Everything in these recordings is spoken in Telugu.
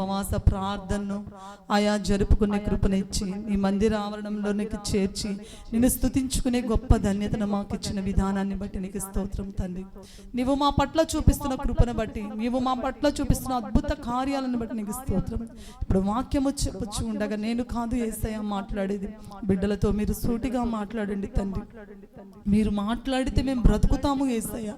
ఉపవాస ప్రార్థనను ఆయా జరుపుకునే కృపనిచ్చి నీ మందిర ఆవరణంలోనికి చేర్చి నిన్ను స్తుతించుకునే గొప్ప ధన్యతను మాకు ఇచ్చిన విధానాన్ని బట్టి నీకు స్తోత్రం తండ్రి. నీవు మా పట్ల చూపిస్తున్న కృపను బట్టి, నీవు మా పట్ల చూపిస్తున్న అద్భుత కార్యాలను బట్టి నీకు స్తోత్రం. ఇప్పుడు వాక్యము చెప్పొచ్చు ఉండగా నేను కాదు యేసయ్య మాట్లాడేది, బిడ్డలతో మీరు సూటిగా మాట్లాడండి తండ్రి. మీరు మాట్లాడితే మేము బ్రతుకుతాము యేసయ్య.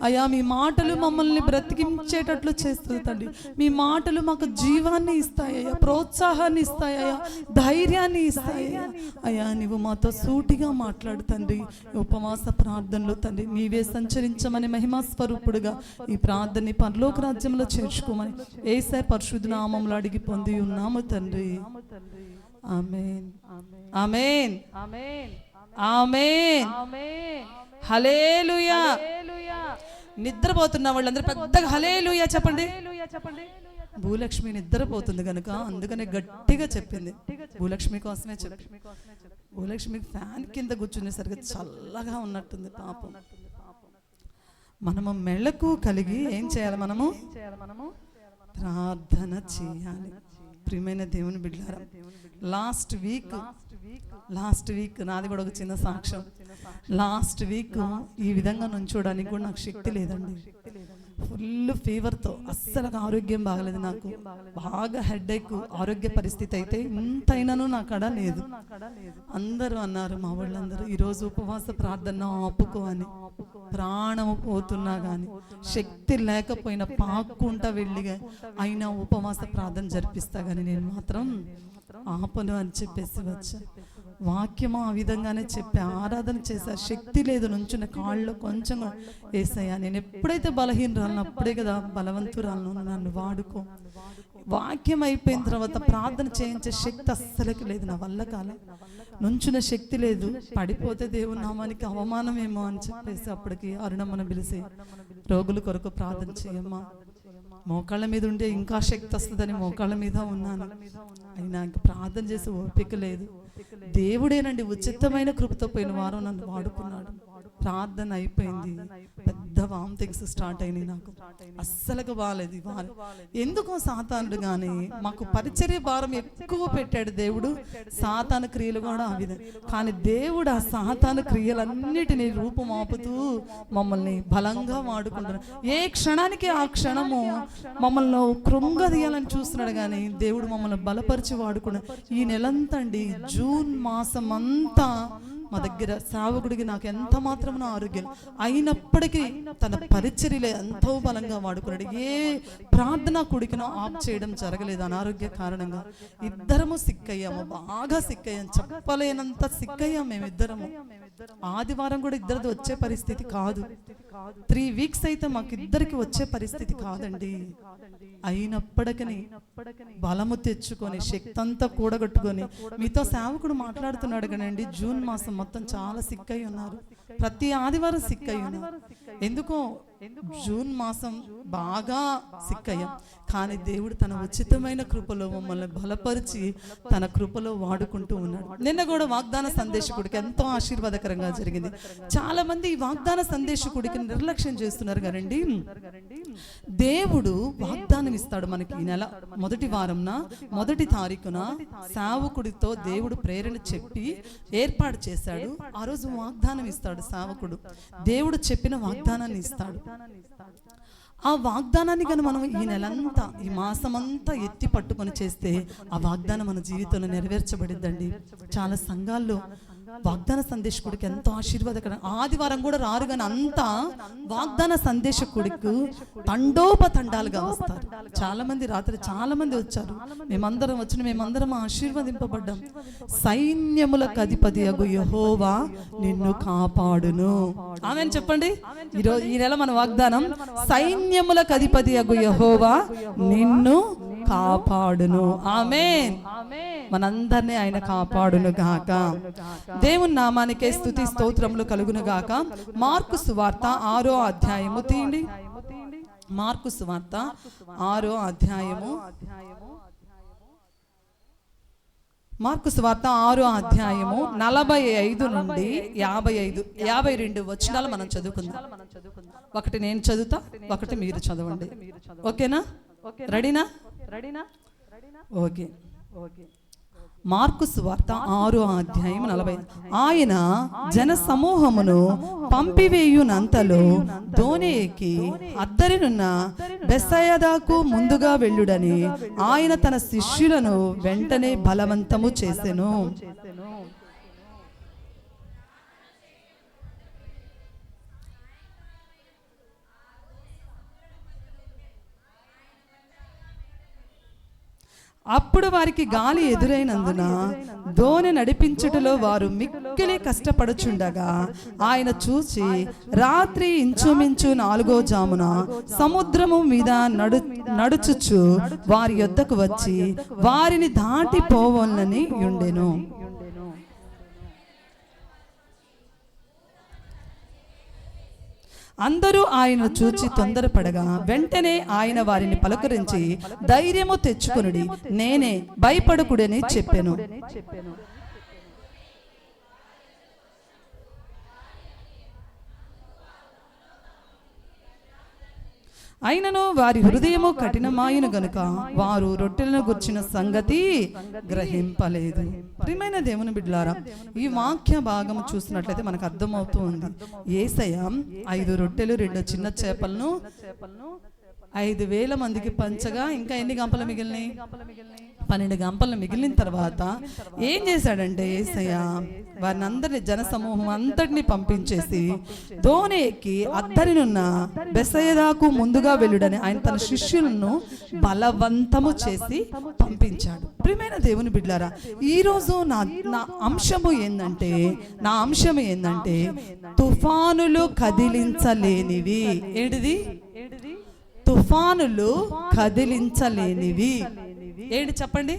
అయ్యా మీ మాటలు మమ్మల్ని బ్రతికించేటట్లు చేస్తుంది తండ్రి. మీ మాటలు మాకు జీవాన్ని ఇస్తాయ్యా, ప్రోత్సాహాన్ని ఇస్తాయ్యా, ధైర్యాన్ని ఇస్తాయ్యా. అయ్యా నీవు మాతో సూటిగా మాట్లాడు తండ్రి. ఉపవాస ప్రార్థనలో తండ్రి నీవే సంచరించమని మహిమా స్వరూపుడుగా ఈ ప్రార్థనని పరలోక రాజ్యంలో చేర్చుకోమని యేసయ్య పరిశుద్ధ నామములో అడిగి పొంది ఉన్నాము తండ్రి. ఆమేన్ ఆమేన్ ఆమేన్ హల్లెలూయా. నిద్రపోతున్న వాళ్ళందరూ పెద్దగా హల్లెలూయా చెప్పండి. భూలక్ష్మి నిద్రపోతుంది కనుక అందుకనే గట్టిగా చెప్పింది. భూలక్ష్మి కోసమే చెప్పి, భూలక్ష్మికి ఫ్యాన్ కింద కూర్చునేసరికి చల్లగా ఉన్నట్టుంది పాపం. మనము మెళకు కలిగి ఏం చేయాలి? మనము ప్రార్థన చేయాలి. ప్రియమైన దేవుని బిడ్డలారా, లాస్ట్ వీక్ నాది కూడా ఒక చిన్న సాక్ష్యం. లాస్ట్ వీక్ ఈ విధంగా నుంచోడానికి కూడా నాకు శక్తి లేదండి. ఫుల్ ఫీవర్తో అస్సలు ఆరోగ్యం బాగలేదు. నాకు బాగా హెడేక్ ఆరోగ్య పరిస్థితి అయితే ఇంతైనాను నా కాడ లేదు. అందరూ అన్నారు, మా వాళ్ళందరూ ఈరోజు ఉపవాస ప్రార్థన ఆపుకో అని. ప్రాణము పోతున్నా కానీ శక్తి లేకపోయినా పాక్కుంటా వెళ్ళిగా అయినా ఉపవాస ప్రార్థన జరిపిస్తా కానీ నేను మాత్రం ఆపను అని చెప్పేసి వచ్చా. వాక్యము ఆ విధంగానే చెప్పి ఆరాధన చేశా. శక్తి లేదు, నుంచున్న కాళ్ళు కొంచెం వేసాయా. నేను ఎప్పుడైతే బలహీనరాలను అప్పుడే కదా బలవంతురాలను, నన్ను వాడుకో. వాక్యం అయిపోయిన తర్వాత ప్రార్థన చేయించే శక్తి అస్సలకి లేదు, నా వల్ల కాల. నుంచున్న శక్తి లేదు, పడిపోతే దేవుని నామానికి అవమానమేమో అని చెప్పేసి అప్పటికి అరుణమ్మను పిలిచి రోగుల కొరకు ప్రార్థన చేయమ్మా, మోకాళ్ళ మీద ఉంటే ఇంకా శక్తి వస్తుందని మోకాళ్ళ మీద ఉన్నాను. అయినా ప్రార్థన చేసి ఓపిక లేదు. దేవుడేనండి ఉచితమైన కృపతో పోయిన వారం నన్ను వాడుకున్నాడు. ప్రార్థన అయిపోయింది, పెద్ద వామిటింగ్స్ స్టార్ట్ అయినాయి. నాకు అస్సలుగా బాగాలేదు. ఎందుకో సాతానుడు కానీ మాకు పరిచర్య భారం ఎక్కువ పెట్టాడు దేవుడు. సాతాను క్రియలు కూడా ఆ విధంగా, కానీ దేవుడు ఆ సాతాను క్రియలన్నిటినీ రూపుమాపుతూ మమ్మల్ని బలంగా వాడుకుంటున్నాడు. ఏ క్షణానికి ఆ క్షణము మమ్మల్ని కృంగదీయాలని చూస్తున్నాడు, కానీ దేవుడు మమ్మల్ని బలపరిచి వాడుకున్నాడు. ఈ నెలంతా అండి, జూన్ మాసం అంతా మా దగ్గర సేవకుడికి నాకు ఎంత మాత్రం ఆరోగ్యం అయినప్పటికీ తన పరిచర్యలో ఎంతో బలంగా వాడుకున్నాడు. ఏ ప్రార్థన కుడికినో ఆఫ్ చేయడం జరగలేదు అనారోగ్య కారణంగా. ఇద్దరము సిక్కయ్యాము, బాగా సిక్కయ్యాము, చెప్పలేనంత సిక్కయ్యాము మేమిద్దరము. ఆదివారం కూడా ఇద్దరిది వచ్చే పరిస్థితి కాదు. 3 వీక్స్ అయితే మాకు ఇద్దరికి వచ్చే పరిస్థితి కాదండి. అయినప్పటికీ బలము తెచ్చుకొని శక్తి అంతా కూడగట్టుకొని మీతో సేవకుడు మాట్లాడుతున్నాడు కానండి. జూన్ మాసం మొత్తం చాలా సిక్ అయి ఉన్నారు, ప్రతి ఆదివారం సిక్ అయి ఉన్నారు. ఎందుకో జూన్ మాసం బాగా సిక్ అయ్యాం, కానీ దేవుడు తన ఉచితమైన కృపలో మమ్మల్ని బలపరిచి తన కృపలో వాడుకుంటూ ఉన్నాడు. నిన్న కూడా వాగ్దాన సందేశకుడికి ఎంతో ఆశీర్వాదకరంగా జరిగింది. చాలా మంది ఈ వాగ్దాన సందేశకుడికి నిర్లక్ష్యం చేస్తున్నారు కదండి. దేవుడు వాగ్దానం ఇస్తాడు మనకి. ఈ నెల మొదటి వారంన 1వ తారీఖున సేవకుడితో దేవుడు ప్రేరణ చెప్పి ఏర్పాటు చేశాడు. ఆ రోజు వాగ్దానం ఇస్తాడు సేవకుడు. దేవుడు చెప్పిన వాగ్దానాన్ని ఇస్తాడు. ఆ వాగ్దానాన్ని కానీ మనం ఈ నెలంతా, ఈ మాసమంతా ఎత్తి పట్టుకొని చేస్తే ఆ వాగ్దానం మన జీవితంలో నెరవేర్చబడిద్దండి. చాలా సంఘాల్లో వాగ్దాన సందేశకుడికి ఎంతో ఆశీర్వాదకరం. ఆదివారం కూడా రారు, కానీ అంతా వాగ్దాన సందేశకుడికి తండోపతండాలుగా వస్తారు. చాలా మంది రాత్రి చాలా మంది వచ్చారు. మేమందరం ఆశీర్వదింపబడ్డాం. సైన్యములకు అధిపతియగు యెహోవా నిన్ను కాపాడును. ఆమేన్ చెప్పండి. ఈ నెల మన వాగ్దానం, సైన్యములకు అధిపతియగు యెహోవా నిన్ను కాపాడును. ఆమేన్. మనందరినీ ఆయన కాపాడును గాక. దేవుని నామానికే స్తుతి స్తోత్రములు కలుగును గాక. మార్కు సువార్త 6వ అధ్యాయము తీయండి. మార్కు సువార్త 6వ అధ్యాయము, మార్కు సువార్త 6వ అధ్యాయము 45 నుండి 52 వచనాలు మనం చదువుకుందాం. ఒకటి నేను చదువుతా, ఒకటి మీరు చదవండి. ఓకేనా? రెడీనా? ఓకే. మార్కు సువార్త 6వ అధ్యాయం 40. ఆయన జన సమూహమును పంపివేయునంతలో దోణి ఎక్కి అద్దరినున్న బెత్సయిదాకు ముందుగా వెళ్ళుడని ఆయన తన శిష్యులను వెంటనే బలవంతము చేసెను. అప్పుడు వారికి గాలి ఎదురైనందున దోణి నడిపించుటలో వారు మిక్కిలి కష్టపడుచుండగా ఆయన చూచి రాత్రి ఇంచుమించు 4వ జామున సముద్రము మీద నడుచుచు వారి యొద్దకు వచ్చి వారిని దాటిపోవాలని ఉండెను. అందరూ ఆయన చూచి తొందరపడగా వెంటనే ఆయన వారిని పలకరించి ధైర్యము తెచ్చుకొనుడి, నేనే, భయపడకుడని చెప్పెను. అయినను వారి హృదయము కఠినమాయను గనుక వారు రొట్టెలను గుర్చిన సంగతి గ్రహింపలేదు. ప్రియమైన దేవుని బిడ్డలారా, ఈ వాక్య భాగం చూసినట్లయితే మనకు అర్థమవుతూ ఉంది. యేసయ్య 5 రొట్టెలు 2 చిన్న చేపలను 5,000 మందికి పంచగా ఇంకా ఎన్ని గంపలు మిగిలినాయి? 12 గంపలు మిగిలిన తర్వాత ఏం చేశాడంటే యేసయ్య వారిని అందరినీ, జన సమూహం అంతటిని పంపించేసి దోణి ఎక్కి అద్దరినున్న బెత్సయిదాకు ముందుగా వెళ్ళుడని ఆయన తన శిష్యులను బలవంతము చేసి పంపించాడు. ప్రియమైన దేవుని బిడ్డలారా, ఈరోజు నా అంశము ఏంటంటే తుఫానులు కదిలించలేనివి. ఏంటిది? తుఫానులు కదిలించలేనివి. ఏంటి చెప్పండి?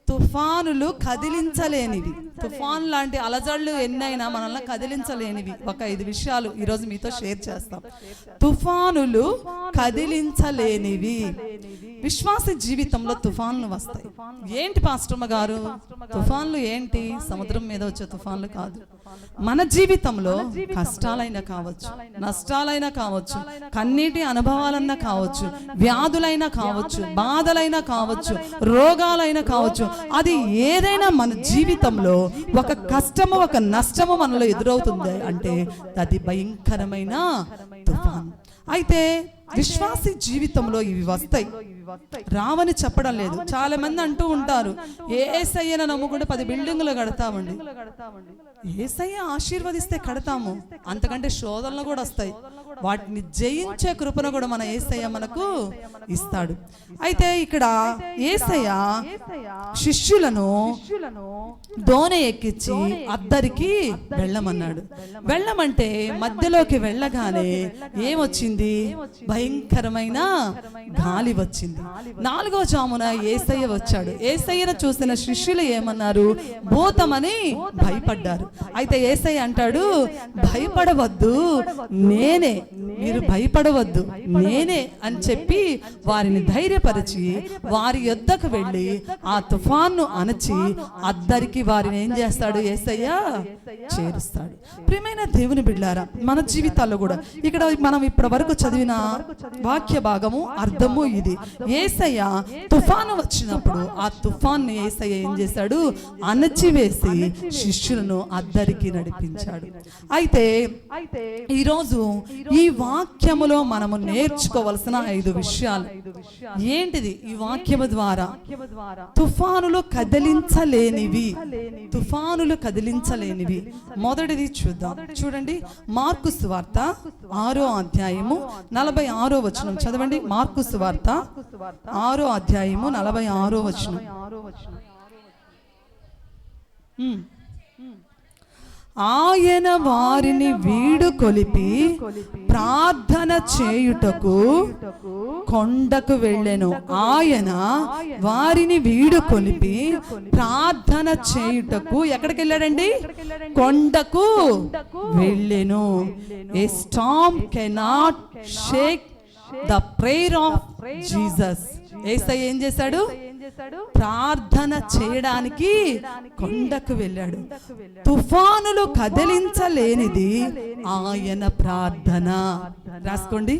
తుఫానులు కదిలించలేనివి. తుఫాన్ లాంటి అలజడులు ఎన్నైనా మనల్ని కదిలించలేనివి. ఒక 5 విషయాలు ఈరోజు మీతో షేర్ చేస్తాం. తుఫానులు కదిలించలేనివి. విశ్వాస జీవితంలో తుఫాన్లు వస్తాయి. ఏంటి పాస్టమ్మ గారు తుఫాన్లు ఏంటి? సముద్రం మీద వచ్చే తుఫాన్లు కాదు. మన జీవితంలో కష్టాలైనా కావచ్చు, నష్టాలైనా కావచ్చు, కన్నీటి అనుభవాలైనా కావచ్చు, వ్యాధులైనా కావచ్చు, బాధలైనా కావచ్చు, రోగాలైనా కావచ్చు, అది ఏదైనా మన జీవితంలో ఒక కష్టము, ఒక నష్టము మనలో ఎదురవుతుంది అంటే అది భయంకరమైన తుఫాన్. అయితే విశ్వాసి జీవితంలో ఇవి వస్తాయి, రావని చెప్పడం లేదు. చాలా మంది అంటూ ఉంటారు, యేసయ్యను నమ్ముకుంటే 10 బిల్డింగులు కడతామండి. యేసయ్య ఆశీర్వదిస్తే కడతాము, అంతకంటే శోధనలు కూడా వస్తాయి. వాటిని జయించే కృపను కూడా మన యేసయ్య మనకు ఇస్తాడు. అయితే ఇక్కడ యేసయ్య శిష్యులను దోణి ఎక్కించి అద్దరికి వెళ్ళమన్నాడు. వెళ్ళమంటే మధ్యలోకి వెళ్ళగానే ఏమొచ్చింది? భయంకరమైన గాలి వచ్చింది. 4వ జామున యేసయ్య వచ్చాడు. యేసయ్యను చూసిన శిష్యులు ఏమన్నారు? భూతమని భయపడ్డారు. అయితే యేసయ్య అంటాడు, భయపడవద్దు, నేనే, మీరు భయపడవద్దు, నేనే అని చెప్పి వారిని ధైర్యపరిచి వారి యొద్దకు వెళ్ళి ఆ తుఫాన్ను అణచి అద్దరికి వారిని ఏం చేస్తాడు? యేసయ్య చేరుస్తాడు. ప్రియమైన దేవుని బిడ్డలారా, మన జీవితాల్లో కూడా ఇక్కడ మనం ఇప్పటి వరకు చదివిన వాక్య భాగము అర్థము ఇది. యేసయ్య తుఫాను వచ్చినప్పుడు ఆ తుఫాన్ని యేసయ్య ఏం చేశాడు? అణచివేసి శిష్యులను అద్దరికి నడిపించాడు. అయితే ఈరోజు ఈ వాక్యములో మనము నేర్చుకోవలసిన 5 విషయాలు ఏంటిది? ఈ వాక్యము ద్వారా తుఫానులు కదిలించలేనివి, తుఫానులు కదిలించలేనివి. మొదటిది చూద్దాం. చూడండి, మార్కు సువార్త 6వ అధ్యాయము 46వ వచనం చదవండి. మార్కు సువార్త 6వ అధ్యాయము 46వ వచనం. ఆయన వారిని వీడుకొలిపి ప్రార్థన చేయుటకు కొండకు వెళ్ళెను. ఆయన వారిని వీడుకొలిపి ప్రార్థన చేయుటకు ఎక్కడికి వెళ్ళాడండి? కొండకు వెళ్ళెను. A storm cannot shake the prayer of Jesus. యేసయ్య ఏం చేశాడు? ప్రార్థన చేయడానికి కొండకు వెళ్ళాడు. తుఫానులు కదిలించలేనిది ఆయన ప్రార్థన. రాసుకోండి,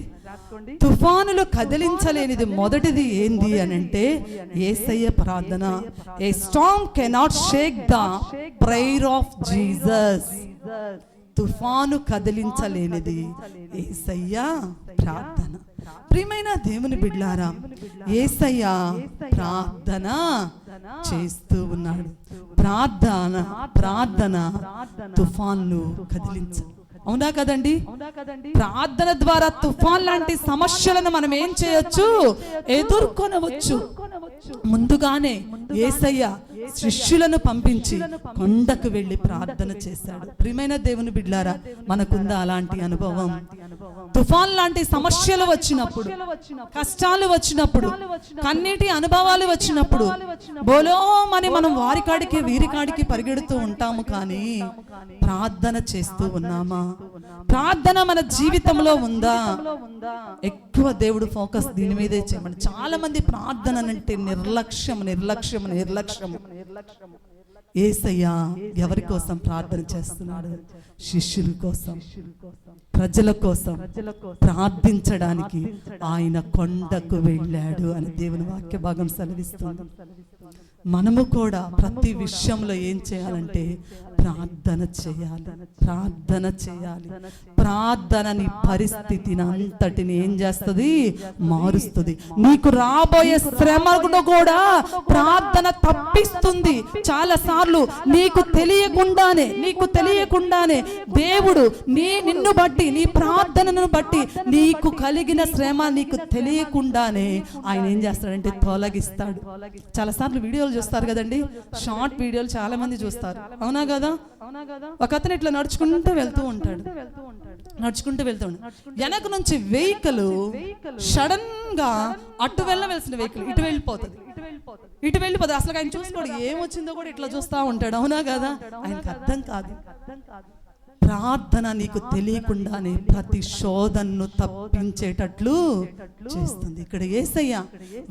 తుఫానులు కదిలించలేనిది మొదటిది ఏంది అని అంటే యేసయ్య ప్రార్థన. A storm cannot shake the prayer of Jesus. తుఫాను కదిలించలేనిది యేసయ్య ప్రార్థన. ప్రియమైన దేవుని బిడ్డలారా, యేసయ్య ప్రార్థన చేస్తూ ఉన్నాడు. ప్రార్థన తుఫాన్లు కదిలించ. అవునా కదండి? ప్రార్థన ద్వారా తుఫాన్ లాంటి సమస్యలను మనం ఏం చేయొచ్చు? ఎదుర్కొనవచ్చు. ముందుగానే యేసయ్య శిష్యులను పంపించి కొండకు వెళ్ళి ప్రార్థన చేశాడు. ప్రియమైన దేవుని బిడ్డలారా, మనకుందా అలాంటి అనుభవం? తుఫాన్ లాంటి సమస్యలు వచ్చినప్పుడు, కష్టాలు వచ్చినప్పుడు, కన్నీటి అనుభవాలు వచ్చినప్పుడు బోలోమని మనం వారికాడికి వీరికాడికి పరిగెడుతూ ఉంటాము. కానీ ప్రార్థన చేస్తూ ఉన్నామా? ప్రార్థన మన జీవితంలో ఉందా? ఎక్కువ దేవుడు ఫోకస్ దీని మీదే చేయమని. చాలా మంది ప్రార్థన అంటే నిర్లక్ష్యం. యేసయ్య ఎవరి కోసం ప్రార్థన చేస్తున్నాడు? శిష్యుల కోసం, ప్రజల కోసం ప్రార్థించడానికి ఆయన కొండకు వెళ్ళాడు అని దేవుని వాక్య భాగం సెలవిస్తుంది. మనము కూడా ప్రతి విషయంలో ఏం చేయాలంటే ప్రార్థన చేయాలి. ప్రార్థన నీ పరిస్థితిని అంతటిని ఏం చేస్తుంది? మారుస్తుంది. నీకు రాబోయే శ్రమను కూడా ప్రార్థన తప్పిస్తుంది. చాలా సార్లు నీకు తెలియకుండానే దేవుడు నిన్ను బట్టి, నీ ప్రార్థనను బట్టి నీకు కలిగిన శ్రమ నీకు తెలియకుండానే ఆయన ఏం చేస్తాడంటే తొలగిస్తాడు. చాలా సార్లు వీడియోలు చూస్తారు కదండి, షార్ట్ వీడియోలు చాలా మంది చూస్తారు. అవునా కదా? ఒక అతను ఇట్లా నడుచుకుంటూ వెళ్తూ ఉంటాడు. వెనక నుంచి వెహికల్ సడన్ గా అటు వెళ్ళవలసిన వెహికల్ ఇటు వెళ్ళిపోతుంది. అసలు ఆయన చూసుకోడు, ఏమొచ్చిందో కూడా ఇట్లా చూస్తా ఉంటాడు. అవునా కదా? ఆయనకు అర్థం కాదు. ప్రార్థన నీకు తెలియకుండానే ప్రతి శోధనను తప్పించేటట్లు చేస్తుంది. ఇక్కడ యేసయ్య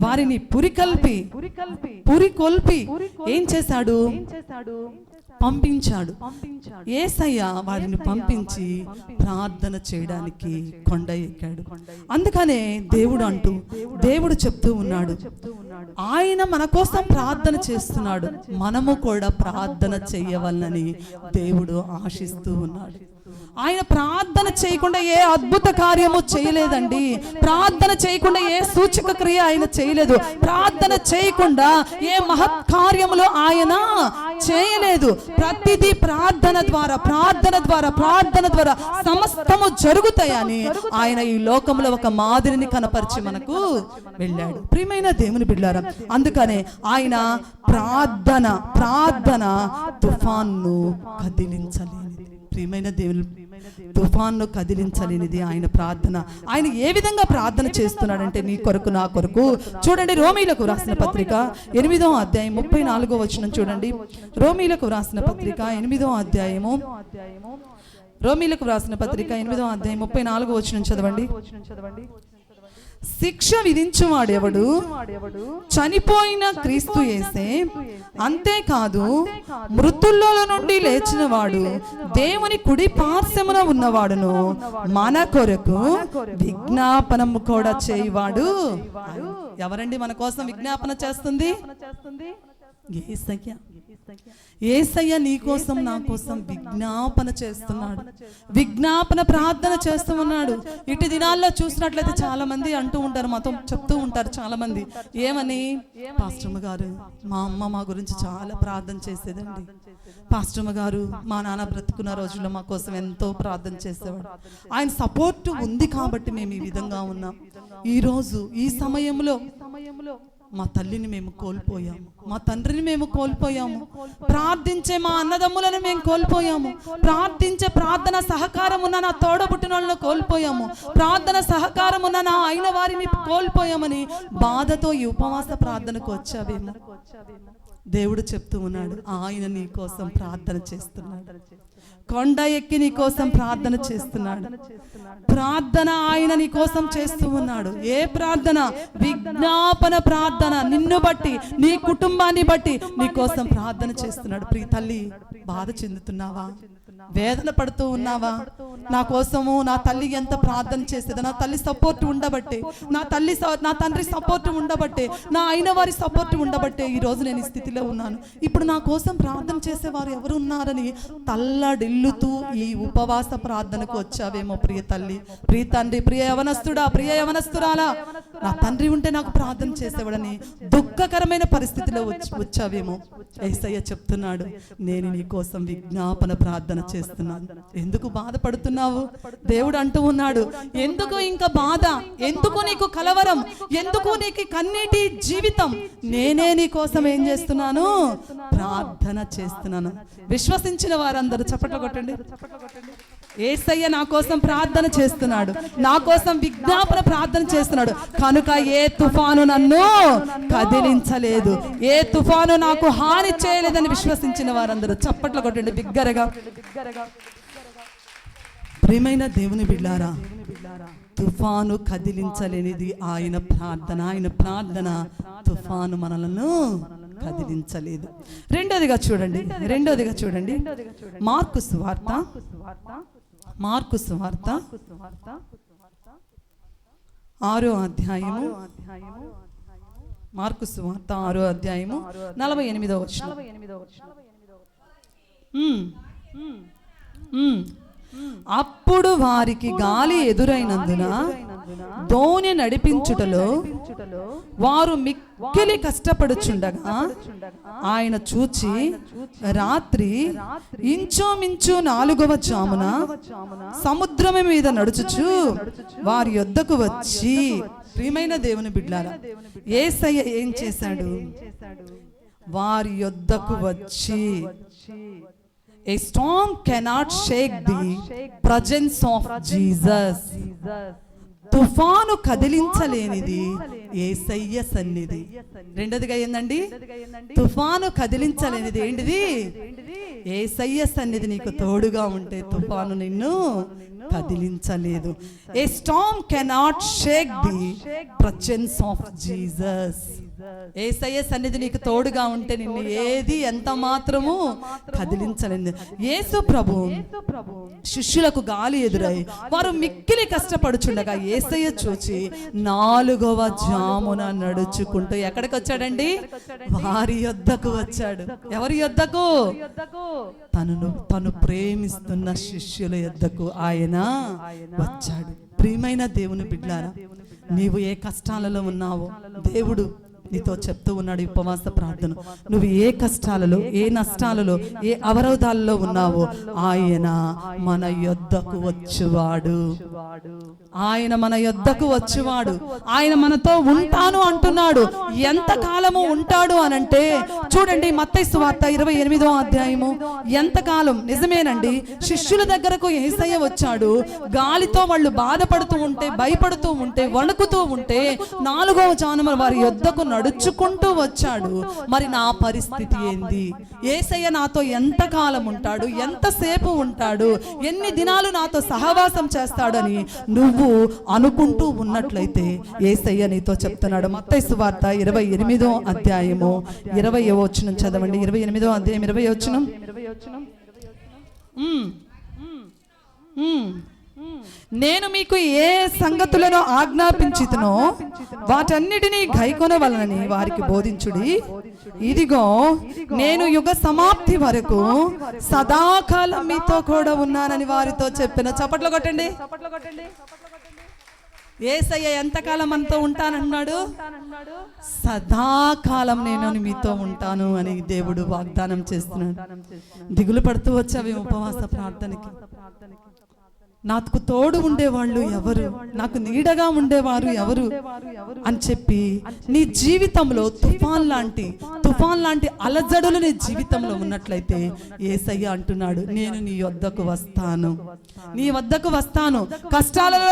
వారిని పురికొల్పి ఏం చేశాడు? పంపించాడు. యేసయ్య వారిని పంపించి ప్రార్థన చేయడానికి కొండ ఎక్కాడు. అందుకనే దేవుడు చెప్తూ ఉన్నాడు, ఆయన మన కోసం ప్రార్థన చేస్తున్నాడు. మనము కూడా ప్రార్థన చేయవలనని దేవుడు ఆశిస్తూ ఉన్నాడు. ఆయన ప్రార్థన చేయకుండా ఏ అద్భుత కార్యము చేయలేదండి. ప్రార్థన చేయకుండా ఏ సూచక క్రియ ఆయన చేయలేదు. ప్రార్థన చేయకుండా ఏ మహత్ కార్యములు ఆయన చేయలేదు. ప్రతిదీ ప్రార్థన ద్వారా సమస్తము జరుగుతాయని ఆయన ఈ లోకంలో ఒక మాదిరిని కనపరిచి మనకు వెళ్ళాడు. ప్రియమైన దేవుని బిడ్డలారా, అందుకనే ఆయన ప్రార్థన తుఫాన్ను కదిలించలేనిది. ప్రియమైన దేవుని, తుఫాన్ను కదిలించలేనిది ఆయన ప్రార్థన. ఆయన ఏ విధంగా ప్రార్థన చేస్తున్నాడంటే నీ కొరకు, నా కొరకు. చూడండి, రోమీలకు రాసిన పత్రిక 8వ అధ్యాయం 34వ వచనం చూడండి. రోమీలకు రాసిన పత్రిక 8వ అధ్యాయము 34వ వచనం చదవండి. శిక్ష విధించువాడెవడు? చనిపోయిన క్రీస్తు యేసే. అంతేకాదు మృతుల్లో నుండి లేచిన వాడు, దేవుని కుడి పార్శ్వమున ఉన్నవాడును, మన కొరకు విజ్ఞాపనము కూడా చేయవాడు. ఎవరండి మన కోసం విజ్ఞాపన చేస్తుంది? యేసయ్య నీ కోసం, నా కోసం విజ్ఞాపన చేస్తున్నాడు. విజ్ఞాపన ప్రార్థన చేస్తూ ఉన్నాడు. ఇటు దినాల్లో చూసినట్లయితే చాలా మంది అంటూ ఉంటారు, మాతో చెప్తూ ఉంటారు చాలా మంది, ఏమని? పాస్టమ్మ గారు, మా అమ్మ మా గురించి చాలా ప్రార్థన చేసేదండి. పాస్టమ్మ గారు, మా నాన్న బ్రతుకున్న రోజుల్లో మా కోసం ఎంతో ప్రార్థన చేసేవాడు. ఆయన సపోర్ట్ ఉంది కాబట్టి మేము ఈ విధంగా ఉన్నాం. ఈరోజు ఈ సమయంలో మా తల్లిని మేము కోల్పోయాము, మా తండ్రిని మేము కోల్పోయాము, ప్రార్థించే మా అన్నదమ్ములను మేము కోల్పోయాము, ప్రార్థించే ప్రార్థన సహకారం ఉన్న నా తోడబుట్టిన వాళ్ళను కోల్పోయాము, ప్రార్థన సహకారం ఉన్న నా అయిన వారిని కోల్పోయామని బాధతో ఈ ఉపవాస ప్రార్థనకు వచ్చావేమో. దేవుడు చెప్తూ ఉన్నాడు, ఆయన నీ కోసం ప్రార్థన చేస్తున్నాడు. కొండ ఎక్కి నీ కోసం ప్రార్థన చేస్తున్నాడు. ప్రార్థన ఆయన నీ కోసం చేస్తూ ఉన్నాడు. ఏ ప్రార్థన? విజ్ఞాపన ప్రార్థన. నిన్ను బట్టి, నీ కుటుంబాన్ని బట్టి నీ కోసం ప్రార్థన చేస్తున్నాడు. ప్రియ తల్లి, బాధ చెందుతున్నావా? వేదన పడుతూ ఉన్నావా? నా కోసము నా తల్లి ఎంత ప్రార్థన చేసేది, నా తల్లి సపోర్ట్ ఉండబట్టే, నా తండ్రి సపోర్ట్ ఉండబట్టే, నా అయిన వారి సపోర్ట్ ఉండబట్టే ఈరోజు నేను ఈ స్థితిలో ఉన్నాను. ఇప్పుడు నా కోసం ప్రార్థన చేసేవారు ఎవరు ఉన్నారని తల్లడిల్లుతూ ఈ ఉపవాస ప్రార్థనకు వచ్చావేమో ప్రియ తల్లి, ప్రియ తండ్రి, ప్రియ యవనస్తుడా, ప్రియ యవనస్తురాలా, నా తండ్రి ఉంటే నాకు ప్రార్థన చేసేవాడని దుఃఖకరమైన పరిస్థితిలో వచ్చావేమో. యేసయ్య చెప్తున్నాడు, నేను నీ కోసం విజ్ఞాపన ప్రార్థన చేస్తున్నాను. ఎందుకు బాధపడుతున్నావు? దేవుడు అంటూ ఉన్నాడు, ఎందుకు ఇంకా బాధ, ఎందుకు నీకు కలవరం, ఎందుకు నీకు కన్నీటి జీవితం? నేనే నీ కోసం ఏం చేస్తున్నాను? ప్రార్థన చేస్తున్నాను. విశ్వసించిన వారందరూ చప్పట్లు కొట్టండి. యేసయ్య నా కోసం ప్రార్థన చేస్తున్నాడు, నా కోసం విజ్ఞాపన ప్రార్థన చేస్తున్నాడు. కనుక ఏ తుఫాను నన్ను కదిలించలేదు, ఏ తుఫాను నాకు హాని చేయలేదని విశ్వసించిన వారందరూ చప్పట్లు కొట్టండి బిగ్గరగా. ప్రియమైన దేవుని బిడ్డారా, తుఫాను కదిలించలేనిది ఆయన ప్రార్థన. ఆయన ప్రార్థన తుఫాను మనలను కదిలించలేదు. రెండోదిగా చూడండి మార్కు సువార్త 6వ అధ్యాయము, మార్కు సువార్త 6వ అధ్యాయము 48వ వచనం. అప్పుడు వారికి గాలి ఎదురైనందున దోణి నడిపించుటలో వారు మిక్కిలి కష్టపడుచుండగా ఆయన చూచి రాత్రి ఇంచుమించు 4వ జామున సముద్రము మీద నడుచుచు వారి యొద్దకు వచ్చి, ప్రియమైన దేవుని బిడ్డలారా, యేసయ్య ఏం చేశాడు? వారి యొద్దకు వచ్చి, a storm cannot shake the presence of Jesus. తుఫాను కదిలించలేనిది యేసయ్య సన్నిధి. రెండోదిగా ఏందండి? తుఫాను కదిలించలేనిది ఏంటిది? యేసయ్య సన్నిధి నీకు తోడుగా ఉంటే తుఫాను నిన్ను కదిలించలేదు. A storm cannot shake the presence of Jesus. యేసయ్య సన్నిధి నీకు తోడుగా ఉంటే నిన్ను ఏది ఎంత మాత్రము కదిలించలేదు. యేసు ప్రభు శిష్యులకు గాలి ఎదురై వారు మిక్కిలి కష్టపడుచుండగా యేసయ్య చూచి 4వ జామున నడుచుకుంటూ ఎక్కడికి వచ్చాడండి? వారి యొద్దకు వచ్చాడు. ఎవరి యొద్దకు? తను ప్రేమిస్తున్న శిష్యుల యొద్దకు ఆయన వచ్చాడు. ప్రియమైన దేవుని బిడ్డలారా, నీవు ఏ కష్టాలలో ఉన్నావో దేవుడు నీతో చెప్తూ ఉన్నాడు ఈ ఉపవాస ప్రార్థన. నువ్వు ఏ కష్టాలలో, ఏ నష్టాలలో, ఏ అవరోధాలలో ఉన్నావో ఆయన మన యొద్దకు వచ్చువాడు. ఆయన మన యొద్దకు వచ్చువాడు. ఆయన మనతో ఉంటాను అంటున్నాడు. ఎంత కాలము ఉంటాడు అనంటే చూడండి, మత్తయి సువార్త 28వ అధ్యాయము. ఎంతకాలం? నిజమేనండి, శిష్యుల దగ్గరకు యేసయ్య వచ్చాడు. గాలితో వాళ్ళు బాధపడుతూ ఉంటే, భయపడుతూ ఉంటే, వణుకుతూ ఉంటే 4వ జామున వారి యొద్దకు నడుచుకుంటూ వచ్చాడు. మరి నా పరిస్థితి ఏంది? యేసయ్య నాతో ఎంత కాలం ఉంటాడు, ఎంతసేపు ఉంటాడు, ఎన్ని దినాలు నాతో సహవాసం చేస్తాడని నువ్వు అనుకుంటూ ఉన్నట్లయితే యేసయ్య నీతో చెప్తున్నాడు. మత్తయి సువార్త 28వ అధ్యాయము 20వ వచనం చదవండి. 28వ అధ్యాయం 20వ వచనం. నేను మీకు ఏ సంగతులను ఆజ్ఞాపించితునో వాటన్నిటినీ గైకొనవలనని వారికి బోధించుడి. ఇదిగో నేను యుగ సమాప్తి వరకు సదాకాలం మీతో కూడా ఉన్నానని వారితో చెప్పిన. చప్పట్లు కొట్టండి. యేసయ్య ఎంతకాలం మనతో ఉంటానన్నాడు? సదాకాలం నేను మీతో ఉంటాను అని దేవుడు వాగ్దానం చేస్తున్నాడు. దిగులు పడుతూ వచ్చావి ఉపవాస ప్రార్థనకి. నాకు తోడు ఉండేవాళ్ళు ఎవరు, నాకు నీడగా ఉండేవారు ఎవరు అని చెప్పి నీ జీవితంలో తుఫాన్ లాంటి అలజడులు నీ జీవితంలో ఉన్నట్లయితే యేసయ్య అంటున్నాడు, నేను నీ వద్దకు వస్తాను, నీ వద్దకు వస్తాను, కష్టాలలో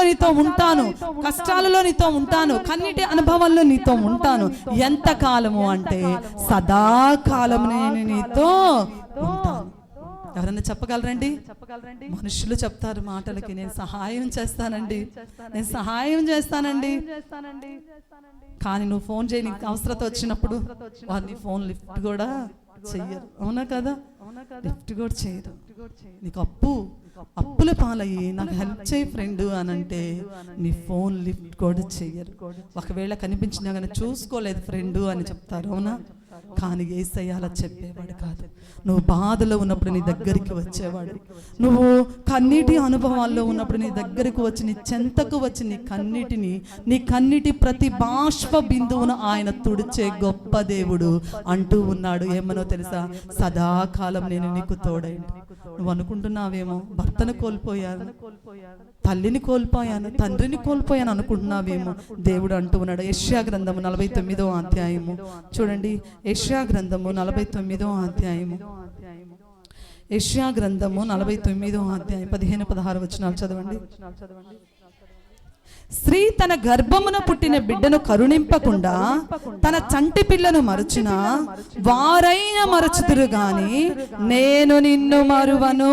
నీతో ఉంటాను, కన్నీటి అనుభవాల్లో నీతో ఉంటాను. ఎంత కాలము అంటే సదాకాలం నేను నీతో ఉంటాను. ఎవరన్నా చెప్పగలరండి? మనుషులు చెప్తారు మాటలకి, నేను సహాయం చేస్తానండి. కానీ నువ్వు ఫోన్ చేయి, నీకు అవసరత వచ్చినప్పుడు వారిని ఫోన్ లిఫ్ట్ కూడా చెయ్యరు. అవునా కదా? లిఫ్ట్ కూడా చేయరు. నీకు అప్పుల పాలయ్యి నాకు హెల్ప్ చేయి ఫ్రెండ్ అని అంటే నీ ఫోన్ లిఫ్ట్ కూడా చెయ్యరు. ఒకవేళ కనిపించినా కానీ చూసుకోలేదు ఫ్రెండ్ అని చెప్తారు. అవునా? కానీ యేసయ్య అలా చెప్పేవాడు కాదు. నువ్వు బాధలో ఉన్నప్పుడు నీ దగ్గరికి వచ్చేవాడు. నువ్వు కన్నీటి అనుభవాల్లో ఉన్నప్పుడు నీ దగ్గరకు వచ్చి నీ చెంతకు వచ్చి నీ కన్నీటి ప్రతి బాష్ప బిందువును ఆయన తుడిచే గొప్ప దేవుడు అంటూ ఉన్నాడు. ఏమనో తెలుసా? సదాకాలం నేను నీకు తోడైంది. నువ్వు అనుకుంటున్నావేమో భర్తను కోల్పోయాను, తల్లిని కోల్పోయాను, తండ్రిని కోల్పోయాను అనుకుంటున్నావేమో. దేవుడు అంటూ ఉన్నాడు. యెషయా గ్రంథము 49వ అధ్యాయము చూడండి. యెషయా గ్రంథము 49వ అధ్యాయము. యెషయా గ్రంథము 49వ అధ్యాయం 15-16 వచనాలు చదవండి. స్త్రీ తన గర్భమున పుట్టిన బిడ్డను కరుణింపకుండా తన చంటి పిల్లను మరచిన వారైన మరచుదురు గాని నేను నిన్ను మరువను.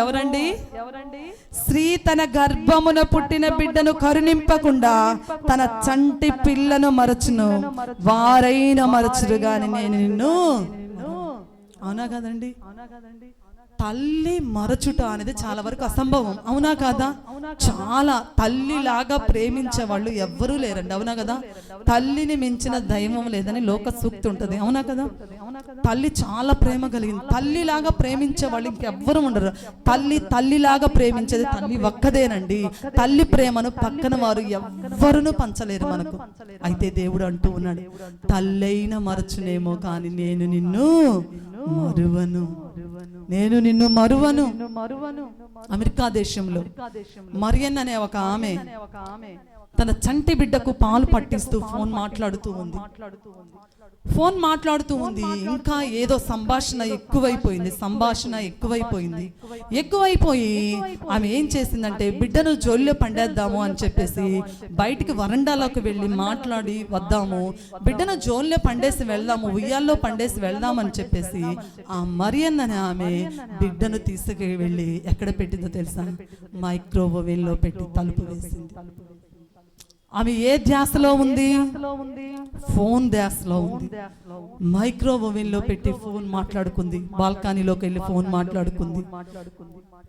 ఎవరండి? స్త్రీ తన గర్భమున పుట్టిన బిడ్డను కరుణింపకుండా తన చంటి పిల్లను మరచును, వారైన మరచురు గాని నేను నిన్ను. అవునా కదండి? తల్లి మరచుట అనేది చాలా వరకు అసంభవం. అవునా కాదా? చాలా తల్లిలాగా ప్రేమించే వాళ్ళు ఎవ్వరూ లేరండి. అవునా కదా? తల్లిని మించిన దైవం లేదని లోక సూక్తి ఉంటుంది. అవునా కదా? తల్లి చాలా ప్రేమ కలిగింది. తల్లిలాగా ప్రేమించే వాళ్ళు ఇంకెవ్వరూ ఉండరు. తల్లిలాగా ప్రేమించేది తల్లి ఒక్కదేనండి. తల్లి ప్రేమను పక్కన వారు ఎవ్వరును పంచలేరు మనకు. అయితే దేవుడు అంటూ ఉన్నాడు, తల్లైన మరచునేమో కానీ నేను నిన్ను మరువను, నేను నిన్ను మరువను. అమెరికా దేశంలో మరియన్ అనే ఒక ఆమె తన చంటి బిడ్డకు పాలు పట్టిస్తూ ఫోన్ మాట్లాడుతూ ఉంది. ఇంకా ఏదో సంభాషణ ఎక్కువైపోయి ఆమె ఏం చేసిందంటే బిడ్డను జోలిలో పండేద్దాము అని చెప్పేసి బయటికి వరండాలోకి వెళ్ళి మాట్లాడి వద్దాము, బిడ్డను జోలిలో పండేసి వెళ్దాము, ఉయ్యాల్లో పండేసి వెళ్దాం అని చెప్పేసి ఆ మరియన్ అనే ఆమె బిడ్డను తీసుకు వెళ్ళి ఎక్కడ పెట్టిందో తెలుసా? మైక్రోవేవ్ లో పెట్టి తలుపు వేసింది. ఆమె ఏ ధ్యాసలో ఉంది? ఫోన్ ధ్యాసలో ఉంది. మైక్రోవేవ్ లో పెట్టి ఫోన్ మాట్లాడుకుంది. బాల్కనీలోకి వెళ్ళి ఫోన్ మాట్లాడుకుంది.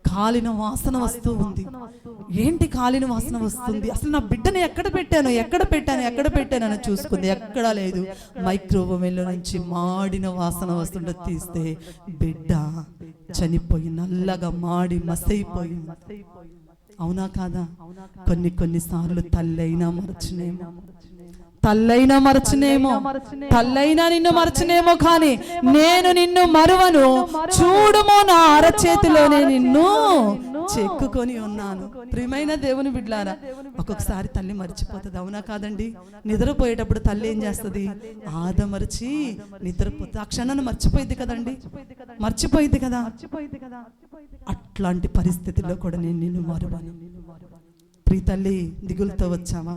కాలిన వాసన వస్తూ ఉంది. ఏంటి కాలిన వాసన వస్తుంది? అసలు నా బిడ్డను ఎక్కడ పెట్టాను అని చూసుకుంది. ఎక్కడా లేదు. మైక్రోవేవ్ లో నుంచి మాడిన వాసన వస్తుంటే తీస్తే బిడ్డ చనిపోయి నల్లగా మాడి మసైపోయింది. అవునా కాదా? కొన్నిసార్లు తల్లైనా నిన్ను మరచునేమో కానీ నేను నిన్ను మరువను. చూడుమో నా అరచేతిలోనే నిన్ను చెక్కుకొని ఉన్నాను. ప్రియమైన దేవుని బిడ్డలారా, ఒక్కొక్కసారి తల్లి మర్చిపోతుంది. అవునా కాదండి? నిద్రపోయేటప్పుడు తల్లి ఏం చేస్తుంది? ఆదమరిచి నిద్రపోతుంది. ఆ క్షణాన్ని మర్చిపోయింది కదా. అట్లాంటి పరిస్థితుల్లో కూడా నేను నిన్ను మరువను. ప్రియ తల్లి, దిగులతో వచ్చావా?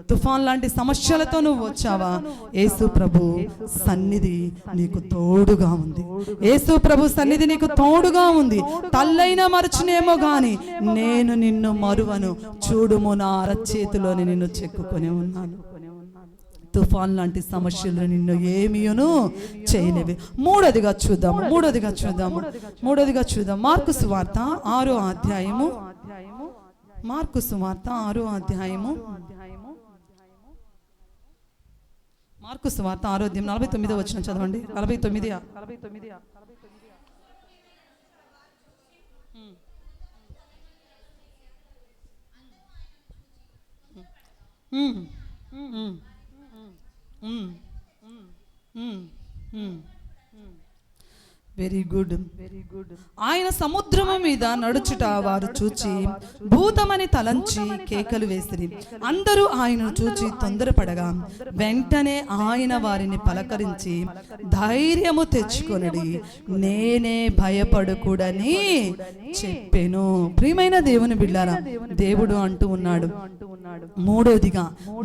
తుఫాన్ లాంటి సమస్యలతో నువ్వు వచ్చావా? యేసు ప్రభు సన్నిధి నీకు తోడుగా ఉంది. తల్లైనా మరచునేమో గాని నేను నిన్ను మరువను. చూడుము నా అరచేతిలోని నిన్ను చెక్కుకొని ఉన్నాను. తుఫాన్ లాంటి సమస్యలు నిన్ను ఏమీను చేయలేవి. మూడోదిగా చూద్దాం. మార్కు సువార్త 6వ అధ్యాయము. 6వ అధ్యాయము 49వ వచనం చదవండి. 49. Very good. ఆయన సముద్రము మీద నడుచుట వారు చూచి భూతమని తలంచి కేకలు వేసిరి. అందరూ ఆయనను చూచి తొందరపడగా వెంటనే ఆయన వారిని పలకరించి ధైర్యము తెచ్చుకొనుడి, నేనే భయపడకూడని చెప్పెను. ప్రియమైన దేవుని బిడ్డలారా, దేవుడు అంటూ ఉన్నాడు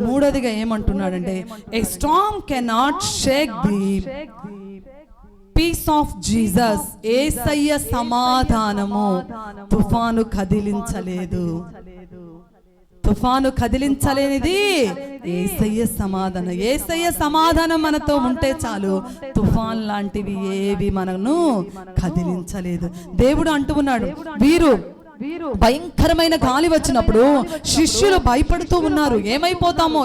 మూడోదిగా ఏమంటున్నాడంటే, a storm cannot shake the peace of Jesus. యేసయ్య సమాధానము తుఫాను కదిలించలేదు. తుఫాను కదిలించలేనిది యేసయ్య సమాధానం. యేసయ్య సమాధానం మనతో ఉంటే చాలు, తుఫాన్ లాంటివి ఏవి మనను కదిలించలేదు. దేవుడు అంటూ ఉన్నాడు, వీరు భయంకరమైన గాలి వచ్చినప్పుడు శిష్యులు భయపడుతూ ఉన్నారు. ఏమైపోతామో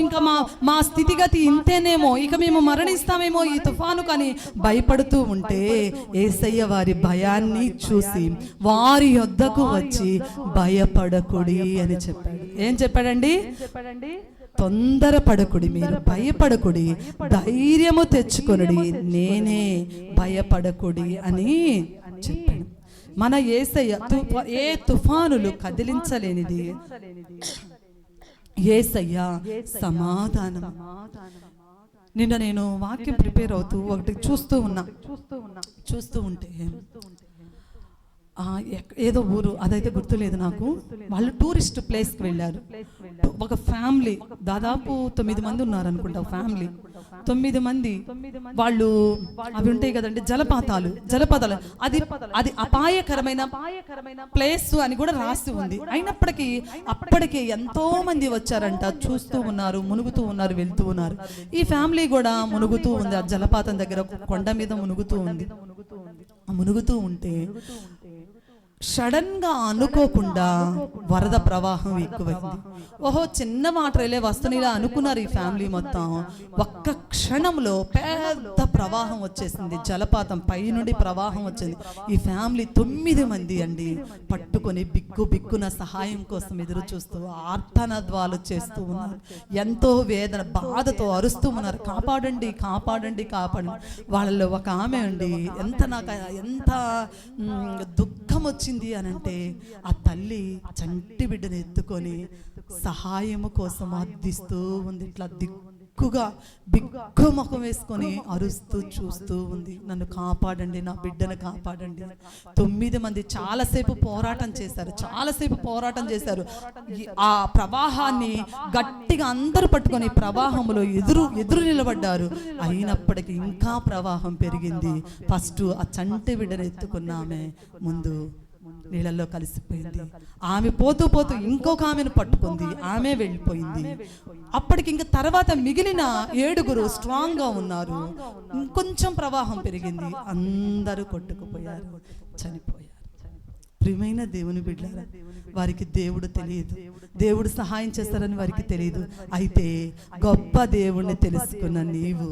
ఇంకా మా స్థితిగతి ఇంతేనేమో, ఇక మేము మరణిస్తామేమో ఈ తుఫాను కానీ భయపడుతూ ఉంటే యేసయ్య వారి భయాన్ని చూసి వారి యొద్దకు వచ్చి భయపడకుడి అని చెప్పాడు. ఏం చెప్పాడండి? తొందరపడకుడి, మీరు భయపడకుడి, ధైర్యము తెచ్చుకొనుడి, నేనే, భయపడకుడి అని చెప్పాడు. మన యేసయ్య ఏ తుఫానులు కదిలించలేనిది యేసయ్య సమాధానం. నిన్న నేను వాక్యం ప్రిపేర్ అవుతూ ఒకటి చూస్తూ ఉంటే ఏదో ఊరు, అదైతే గుర్తులేదు నాకు. వాళ్ళు టూరిస్ట్ ప్లేస్కి వెళ్ళారు. ఒక ఫ్యామిలీ, దాదాపు 9 మంది ఉన్నారు అనుకుంటా. ఫ్యామిలీ 9 మంది. వాళ్ళు అవి ఉంటాయి కదండి, జలపాతాలు. అది అపాయకరమైన ప్లేస్ అని కూడా రాసి ఉంది. అయినప్పటికీ అప్పటికే ఎంతో మంది వచ్చారంట, చూస్తూ ఉన్నారు, మునుగుతూ ఉన్నారు, వెళ్తూ ఉన్నారు. ఈ ఫ్యామిలీ కూడా మునుగుతూ ఉంది. ఆ జలపాతం దగ్గర కొండ మీద మునుగుతూ ఉంది. మునుగుతూ ఉంటే సడన్ గా అనుకోకుండా వరద ప్రవాహం ఎక్కువైంది. ఓహో, చిన్న వాటర్లే వస్తున్నాయిలా అనుకున్నారు ఈ ఫ్యామిలీ మొత్తం. ఒక్క క్షణంలో పెద్ద ప్రవాహం వచ్చేసింది. జలపాతం పై నుండి ప్రవాహం వచ్చింది. ఈ ఫ్యామిలీ 9 మంది అండి పట్టుకొని బిక్కున సహాయం కోసం ఎదురు చూస్తూ ఆర్తనాదాలు చేస్తూ ఉన్నారు. ఎంతో వేదన, బాధతో అరుస్తూ ఉన్నారు, కాపాడండి కాపాడండి కాపాడండి. వాళ్ళలో ఒక ఆమె అండి, ఎంత దుఃఖం వచ్చింది అనంటే, ఆ తల్లి చంటి బిడ్డను ఎత్తుకొని సహాయము కోసం అర్థిస్తూ ఉంది. ఇట్లా బిగ్గు ముఖం వేసుకొని అరుస్తూ చూస్తూ ఉంది, నన్ను కాపాడండి, నా బిడ్డను కాపాడండి. 9 మంది చాలాసేపు పోరాటం చేశారు. ఆ ప్రవాహాన్ని గట్టిగా అందరూ పట్టుకొని ప్రవాహంలో ఎదురు నిలబడ్డారు. అయినప్పటికీ ఇంకా ప్రవాహం పెరిగింది. ఫస్ట్ ఆ చంటి బిడ్డను ఎత్తుకున్న ఆమె ముందు నీళ్ళల్లో కలిసిపోయింది. ఆమె పోతూ ఇంకొక ఆమెను పట్టుకుంది, ఆమె వెళ్ళిపోయింది. అప్పటికి ఇంకా తర్వాత మిగిలిన 7 స్ట్రాంగ్ గా ఉన్నారు. ఇంకొంచెం ప్రవాహం పెరిగింది, అందరూ కొట్టుకుపోయారు, చనిపోయారు. ప్రియమైన దేవుని బిడ్డలారా, వారికి దేవుడు తెలియదు, దేవుడు సహాయం చేస్తారని వారికి తెలియదు. అయితే గొప్ప దేవుణ్ణి తెలుసుకున్న నీవు,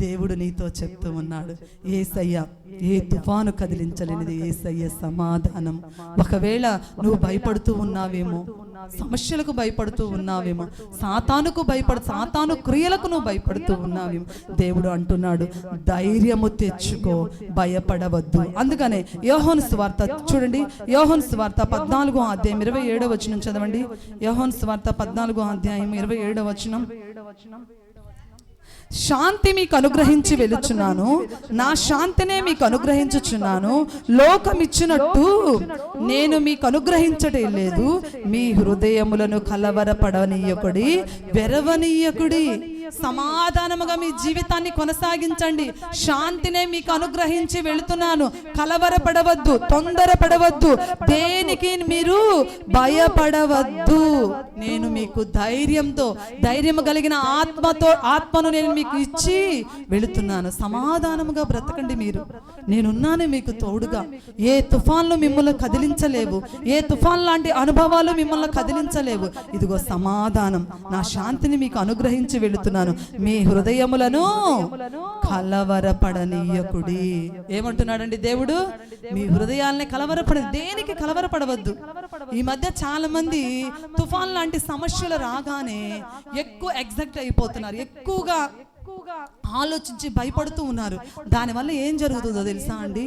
దేవుడు నీతో చెప్తూ ఉన్నాడు, యేసయ్య ఏ తుఫాను కదిలించలేనిది యేసయ్య సమాధానం. ఒకవేళ నువ్వు భయపడుతూ ఉన్నావేమో, సమస్యలకు భయపడుతూ ఉన్నావేమో, సాతాను క్రియలకు నువ్వు భయపడుతూ ఉన్నావేమో, దేవుడు అంటున్నాడు, ధైర్యము తెచ్చుకో, భయపడవద్దు. అందుకనే యోహాను సువార్త చూడండి, యోహాను సువార్త 14వ అధ్యాయం 27వ వచనం చదవండి. యోహాను సువార్త 14వ అధ్యాయం 27వ వచనం. శాంతి మీకు అనుగ్రహించి వెలుచున్నాను, నా శాంతినే మీకు అనుగ్రహించుచున్నాను. లోకం ఇచ్చినట్టు నేను మీకు అనుగ్రహించటే లేదు. మీ హృదయములను కలవరపడనీయకుడి, వెరవనీయకుడి. సమాధానముగా మీ జీవితాన్ని కొనసాగించండి. శాంతినే మీకు అనుగ్రహించి వెళుతున్నాను, కలవరపడవద్దు, తొందరపడవద్దు, దేనికి మీరు భయపడవద్దు. నేను మీకు ధైర్యము కలిగిన ఆత్మను నేను మీకు ఇచ్చి వెళుతున్నాను. సమాధానముగా బ్రతకండి. నేనున్నాను మీకు తోడుగా. ఏ తుఫాన్లు మిమ్మల్ని కదిలించలేవు, ఏ తుఫాన్ లాంటి అనుభవాలు మిమ్మల్ని కదిలించలేవు. ఇదిగో సమాధానం, నా శాంతిని మీకు అనుగ్రహించి వెళుతున్నాను. మీ హృదయములను కలవరపడనీయకుడి. ఏమంటున్నాడండి దేవుడు? మీ హృదయాల్ని దేనికి కలవరపడవద్దు. ఈ మధ్య చాలా మంది తుఫాన్ లాంటి సమస్యలు రాగానే ఎక్కువ ఎగ్జైట్ అయిపోతున్నారు, ఎక్కువగా ఆలోచించి భయపడుతూ ఉన్నారు. దానివల్ల ఏం జరుగుతుందో తెలుసా అండి?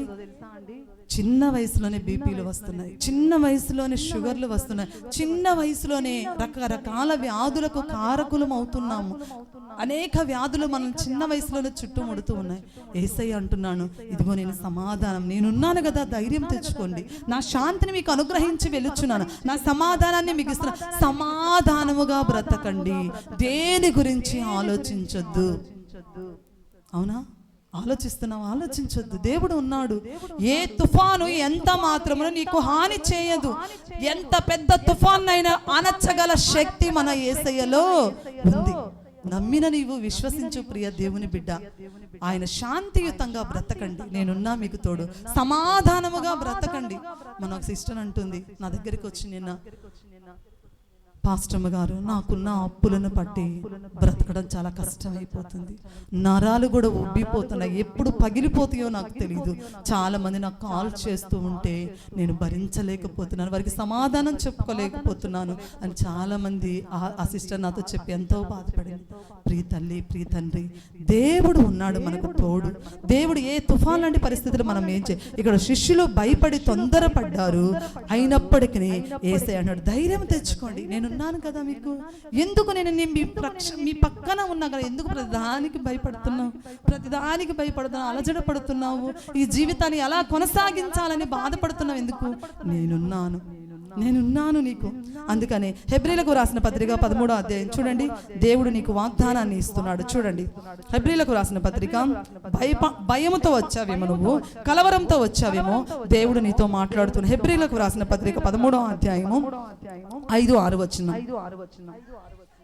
చిన్న వయసులోనే బీపీలు వస్తున్నాయి, చిన్న వయసులోనే షుగర్లు వస్తున్నాయి, చిన్న వయసులోనే రకరకాల వ్యాధులకు కారకులం అవుతున్నాము. అనేక వ్యాధులు మనం చిన్న వయసులోనే చుట్టుముడుతూ ఉన్నాయి. యేసయ్య అంటున్నాను, ఇదిగో నేను సమాధానం, నేనున్నాను కదా, ధైర్యం తెచ్చుకోండి, నా శాంతిని మీకు అనుగ్రహించి వెలుచున్నాను, నా సమాధానాన్ని మీకు ఇస్తున్నాను. సమాధానముగా బ్రతకండి, దేని గురించి ఆలోచించొద్దు. అవునా? ఆలోచిస్తున్నావు? ఆలోచించొద్దు. దేవుడు ఉన్నాడు. ఏ తుఫాను ఎంత మాత్రమును నీకు హాని చేయదు. ఎంత పెద్ద తుఫాన్ అయినా అణచగల శక్తి మన యేసయ్యలో ఉంది. నమ్మిన నీవు విశ్వసించు ప్రియ దేవుని బిడ్డ. ఆయన శాంతియుతంగా బ్రతకండి, నేనున్నా మీకు తోడు. సమాధానముగా బ్రతకండి. మన ఒక సిస్టర్ అంటుంది నా దగ్గరికి వచ్చి నిన్న, పాస్టమ్మ గారు నాకున్న అప్పులను పట్టి బ్రతకడం చాలా కష్టమైపోతుంది, నరాలు కూడా ఉబ్బిపోతున్నాయి, ఎప్పుడు పగిలిపోతాయో నాకు తెలియదు. చాలా మంది నాకు కాల్ చేస్తూ ఉంటే నేను భరించలేకపోతున్నాను, వారికి సమాధానం చెప్పుకోలేకపోతున్నాను అని చాలా మంది ఆ సిస్టర్ నాతో చెప్పి ఎంతో బాధపడింది. ప్రియ తల్లి, ప్రియ తండ్రి, దేవుడు ఉన్నాడు మనకు తోడు. దేవుడు ఏ తుఫాన్ లాంటి పరిస్థితులు మనం ఏం ఇక్కడ శిష్యులు భయపడి తొందరపడ్డారు, అయినప్పటికీ యేసయ్య అన్నాడు ధైర్యం తెచ్చుకోండి, నేను ఉన్నాను కదా మీకు. ఎందుకు నేను మీ పక్కన ఉన్నా కదా, ఎందుకు ప్రతిదానికి భయపడుతున్నావు? ప్రతిదానికి భయపడుతున్నావు, అలజడ పడుతున్నావు, ఈ జీవితాన్ని ఎలా కొనసాగించాలని బాధపడుతున్నావు ఎందుకు? నేనున్నాను నీకు. అందుకని హెబ్రీలకు రాసిన పత్రిక 13వ అధ్యాయం చూడండి, దేవుడు నీకు వాగ్దానాన్ని ఇస్తున్నాడు. చూడండి, హెబ్రీలకు రాసిన పత్రిక, భయముతో వచ్చావేమో నువ్వు, కలవరంతో వచ్చావేమో, దేవుడు నీతో మాట్లాడుతున్నాడు. హెబ్రీలకు రాసిన పత్రిక 13వ అధ్యాయము 5-6 వచనం.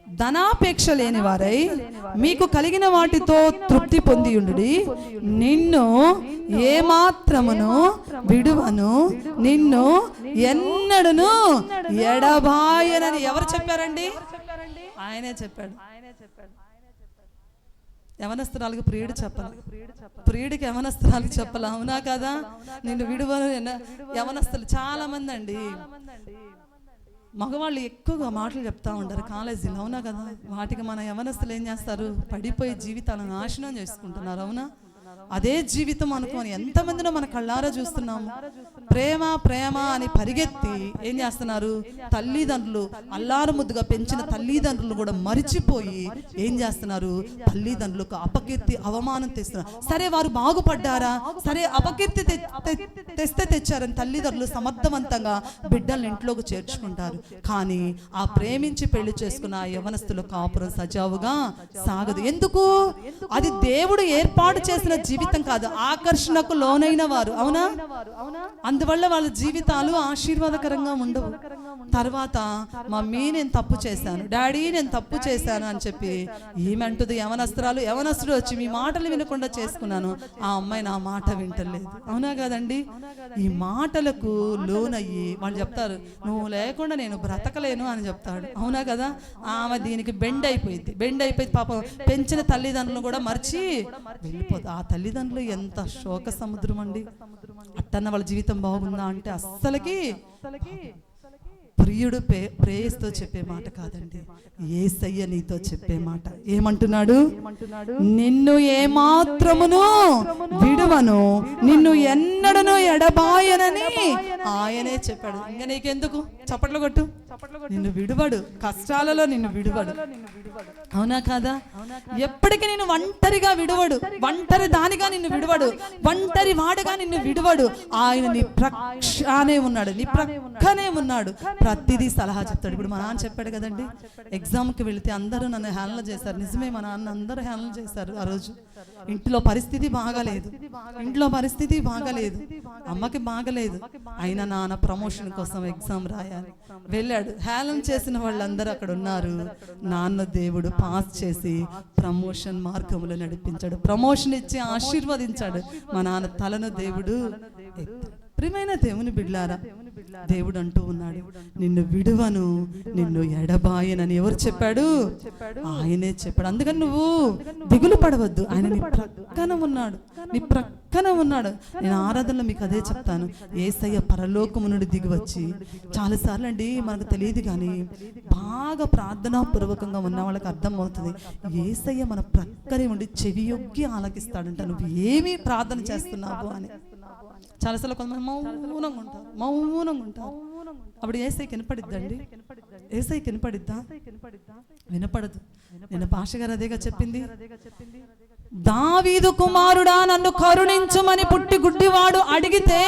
ధనాపేక్ష లేని వారై మీకు కలిగిన వాటితో తృప్తి పొందియుండుడి, నిన్ను ఏమాత్రమును విడువను, నిన్ను ఎన్నడును ఎడబాయనని ఎవరు చెప్పారండి? ఆయనే చెప్పాడు. యవనస్తురాలకు ప్రియుడు చెప్పాలి, ప్రియుడికి యవనస్తురాలకు చెప్పాలి. అవునా కదా? నిన్ను విడువను. యవనస్తులు చాలా మంది అండి, మగవాళ్ళు ఎక్కువగా మాటలు చెప్తా ఉంటారు కాలేజీలో. అవునా కదా? వాటికి మన యవనస్తులు ఏం చేస్తారు? పడిపోయి జీవితాలను నాశనం చేసుకుంటున్నారు. అవునా? అదే జీవితం అనుకోని ఎంతమందినో మన కళ్ళారా చూస్తున్నాము. ప్రేమ ప్రేమ అని పరిగెత్తి ఏం చేస్తున్నారు? తల్లిదండ్రులు, అల్లారు ముద్దుగా పెంచిన తల్లిదండ్రులు కూడా మరిచిపోయి ఏం చేస్తున్నారు? తల్లిదండ్రులకు అపకీర్తి, అవమానం తెస్తున్నారు. సరే వారు బాగుపడ్డారా? సరే అపకీర్తి తెస్తే తెచ్చారని తల్లిదండ్రులు సమర్థవంతంగా బిడ్డల్ని ఇంట్లోకి చేర్చుకుంటారు. కానీ ఆ ప్రేమించి పెళ్లి చేసుకున్న ఆ యవనస్తుల కాపురం సజావుగా సాగదు. ఎందుకు? అది దేవుడు ఏర్పాటు చేసిన జీవితం కాదు, ఆకర్షణకు లోనైన వారు. అవునా? అందువల్ల వాళ్ళ జీవితాలు ఆశీర్వాదకరంగా ఉండవు. తర్వాత మమ్మీ నేను తప్పు చేశాను, డాడీ నేను తప్పు చేశాను అని చెప్పి ఏమంటుంది యవనస్తుడు వచ్చి మీ మాటలు వినకుండా చేసుకున్నాను, ఆ అమ్మాయి నా మాట వింటలేదు. అవునా కదండి? ఈ మాటలకు లోనయ్యి వాళ్ళు చెప్తారు నువ్వు లేకుండా నేను బ్రతకలేను అని చెప్తాడు. అవునా కదా? ఆమె దీనికి బెండ్ అయిపోయింది పాపం పెంచిన తల్లిదండ్రులను కూడా మర్చి వెళ్ళిపోతుంది. ఆ తల్లిదండ్రులు ఎంత శోక సముద్రం అండి. అట్టన్న వాళ్ళ జీవితం బాగుందా అంటే అస్సలకి. ప్రియుడు ప్రేయస్తో చెప్పే మాట కాదండి, యేసయ్య నీతో చెప్పే మాట. ఏమంటున్నాడు? నిన్ను ఏమాత్రమును విడువను, నిన్ను ఎన్నడను ఎడబాయనని ఆయనే చెప్పాడు. ఇంకా నీకెందుకు? చప్పట్లు కొట్టు. నిన్ను విడువడు, కష్టాలలో నిన్ను విడువడు. అవునా కాదా? ఎప్పటికీ నేను ఒంటరిగా విడువడు, ఒంటరి దానిగా నిన్ను విడువడు, ఒంటరి వాడుగా నిన్ను విడువడు. ఆయన నీ ప్రక్కనే ఉన్నాడు, నీ ప్రక్కనే ఉన్నాడు. ప్రతిదీ సలహా చెప్తాడు. ఇప్పుడు మా నాన్న చెప్పాడు కదండి, ఎగ్జామ్కి వెళితే అందరూ నన్ను హ్యాండిల్ చేశారు. నిజమే, మా నాన్న అందరూ హ్యాండిల్ చేశారు. ఆ రోజు ఇంట్లో పరిస్థితి బాగాలేదు, అమ్మకి బాగలేదు. అయినా నాన్న ప్రమోషన్ కోసం ఎగ్జామ్ రాయాలి వెళ్ళాడు. హ్యాండిల్ చేసిన వాళ్ళందరూ అక్కడ ఉన్నారు. నాన్న దేవుడు పాస్ చేసి ప్రమోషన్ మార్గంలో నడిపించాడు, ప్రమోషన్ ఇచ్చి ఆశీర్వదించాడు. మా నాన్న తలను దేవుడు ఎత్తాడు. ప్రియమైన దేవుని బిడ్డలారా, దేవుడు అంటూ ఉన్నాడు నిన్ను విడువను, నిన్ను ఎడబాయనని. ఎవరు చెప్పాడు? ఆయనే చెప్పాడు. అందుకని నువ్వు దిగులు పడవద్దు, ఆయన నీ ప్రక్కన ఉన్నాడు. నేను ఆరాధనలో మీకు అదే చెప్తాను. యేసయ్య పరలోకము నుండి దిగి వచ్చి, చాలాసార్లు అండి మనకు తెలియదు కానీ బాగా ప్రార్థనాపూర్వకంగా ఉన్న వాళ్ళకి అర్థమవుతుంది, యేసయ్య మన ప్రక్కనే ఉండి చెవి యొగ్గి ఆలకిస్తాడంట నువ్వు ఏమీ ప్రార్థన చేస్తున్నావు అని. చాలాసార్లు కొంతమంది మౌనంగా ఉంటారు. అప్పుడు యేసయ్యకి వినపడిద్దండి? యేసయ్యకి వినపడిద్దా? వినపడదు. నేను పాష గారు అదేగా చెప్పింది, దావీదు కుమారుడా నన్ను కరుణించుమని పుట్టి గుడ్డివాడు అడిగితే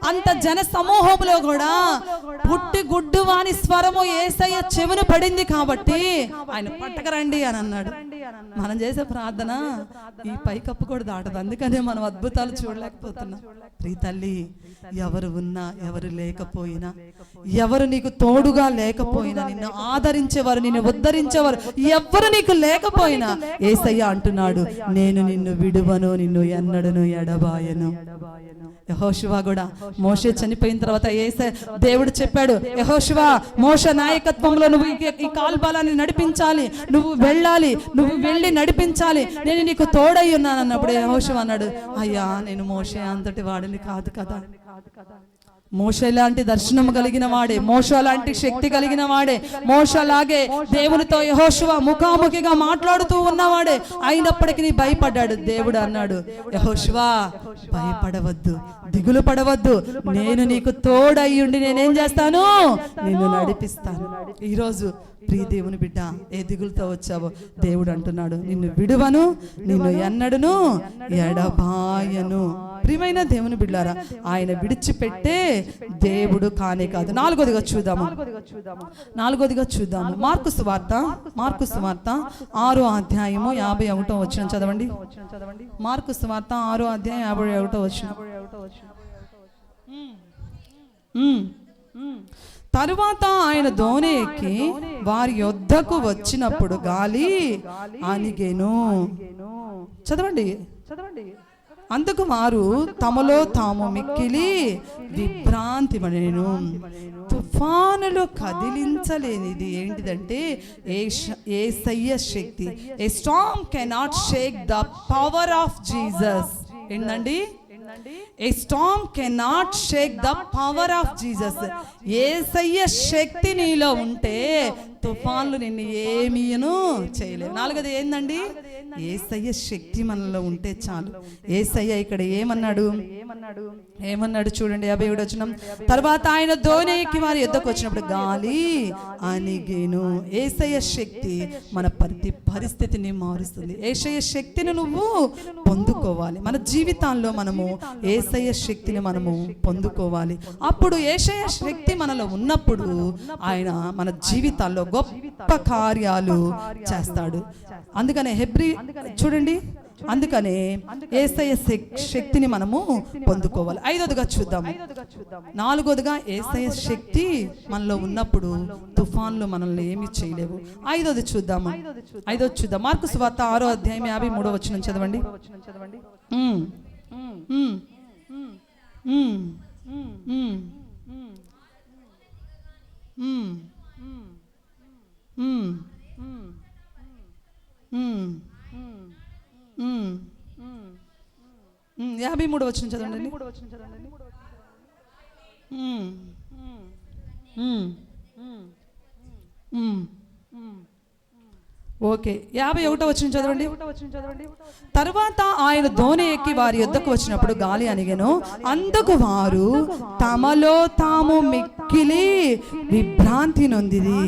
అంత జన సమూహంలో కూడా పుట్టి గుడ్డివాని స్వరము యేసయ్య చెవును పడింది కాబట్టి ఆయన పట్టకరండి అని అన్నాడు. మనం చేసే ప్రార్థన ఈ పైకప్పు కూడా దాటదు. అందుకనే మనం అద్భుతాలు చూడలేకపోతున్నాం. ప్రియ తల్లి, ఎవరు ఉన్నా ఎవరు లేకపోయినా, ఎవరు నీకు తోడుగా లేకపోయినా, నిన్ను ఆదరించేవారు, నిన్ను ఉద్ధరించేవారు ఎవరు నీకు లేకపోయినా, యేసయ్య అంటున్నాడు, నేను నిన్ను విడువను, నిన్ను ఎన్నడను ఎడబాయను. యెహోషువ కూడా మోషే చనిపోయిన తర్వాత దేవుడు చెప్పాడు, యెహోషువ మోషే నాయకత్వంలో నువ్వు ఈ కాల్బలాన్ని నడిపించాలి, నువ్వు వెళ్ళాలి, నువ్వు వెళ్ళి నడిపించాలి, నేను నీకు తోడై ఉన్నాను అన్నప్పుడు యెహోషువ అన్నాడు, అయ్యా నేను మోషే అంతటి వాడిని కాదు కదా. మోషే లాంటి దర్శనం కలిగిన వాడే, మోషే లాంటి శక్తి కలిగిన వాడే, మోషే లాగే దేవునితో యెహోషువ ముఖాముఖిగా మాట్లాడుతూ ఉన్నవాడే, అయినప్పటికీ నీ భయపడ్డాడు. దేవుడు అన్నాడు, యెహోషువ భయపడవద్దు, దిగులు పడవద్దు, నేను నీకు తోడయ్యుండి నేనేం చేస్తాను, నిన్ను నడిపిస్తాను. ఈరోజు ప్రియ దేవుని బిడ్డ, ఏ దిగులతో వచ్చావో దేవుడు అంటున్నాడు, నిన్ను విడువను, నిన్ను ఎన్నడును ఎడబాయను. ప్రియమైన దేవుని బిడ్డారా, ఆయన విడిచిపెట్టే దేవుడు కానే కాదు. నాలుగోదిగా చూద్దాము మార్కు సువార్త 6వ అధ్యాయము 51వ వచనం చదవండి. మార్కు సువార్త 6వ అధ్యాయం 51వ వచనం. తరువాత ఆయన దోణి ఎక్కి వారి యొద్దకు వచ్చినప్పుడు గాలి అణిగెను. చదవండి. అందుకు వారు తమలో తాము మిక్కిలి విభ్రాంతి పడెను. తుఫానులు కదిలించలేనిది ఏంటిదంటే యేసయ్య శక్తి. A storm cannot shake the power of Jesus. ఏంటండి? A storm cannot shake the power of Jesus. యేసయ్య శక్తి నీలో ఉంటే తుఫాన్లు నిన్ను ఏమీను చేయలేవు. నాలుగోది ఏందండి? యేసయ్య శక్తి మనలో ఉంటే చాలు. యేసయ్య ఇక్కడ ఏమన్నాడు చూడండి, 57వ వచనం. తర్వాత ఆయన దోణి ఎక్కి వారి యొద్దకు వచ్చినప్పుడు గాలి అణిగెను. యేసయ్య శక్తి మన ప్రతి పరిస్థితిని మారుస్తుంది. యేసయ్య శక్తిని నువ్వు పొందుకోవాలి. మన జీవితాల్లో మనము యేసయ్య శక్తిని మనము పొందుకోవాలి. అప్పుడు యేసయ్య శక్తి మనలో ఉన్నప్పుడు ఆయన మన జీవితాల్లో గొప్ప కార్యాలు చేస్తాడు. అందుకనే చూడండి, అందుకనే యేసయ్య శక్తిని మనము పొందుకోవాలి. ఐదోదిగా చూద్దాము. నాలుగోదిగా యేసయ్య శక్తి మనలో ఉన్నప్పుడు తుఫాన్లు మనల్ని ఏమీ చేయలేవు. ఐదోది చూద్దాం. మార్కు సువార్త 6వ అధ్యాయం 53వ వచనం చదవండి. యాభై 53వ వచనం చదవండి. ఓకే, 51వ వచనం చదవండి. తర్వాత ఆయన దోణి ఎక్కి వారి యొద్దకు వచ్చినప్పుడు గాలి అణిగెను. అందుకు వారు తమలో తాము మిక్కిలి విభ్రాంతి నొందిరి.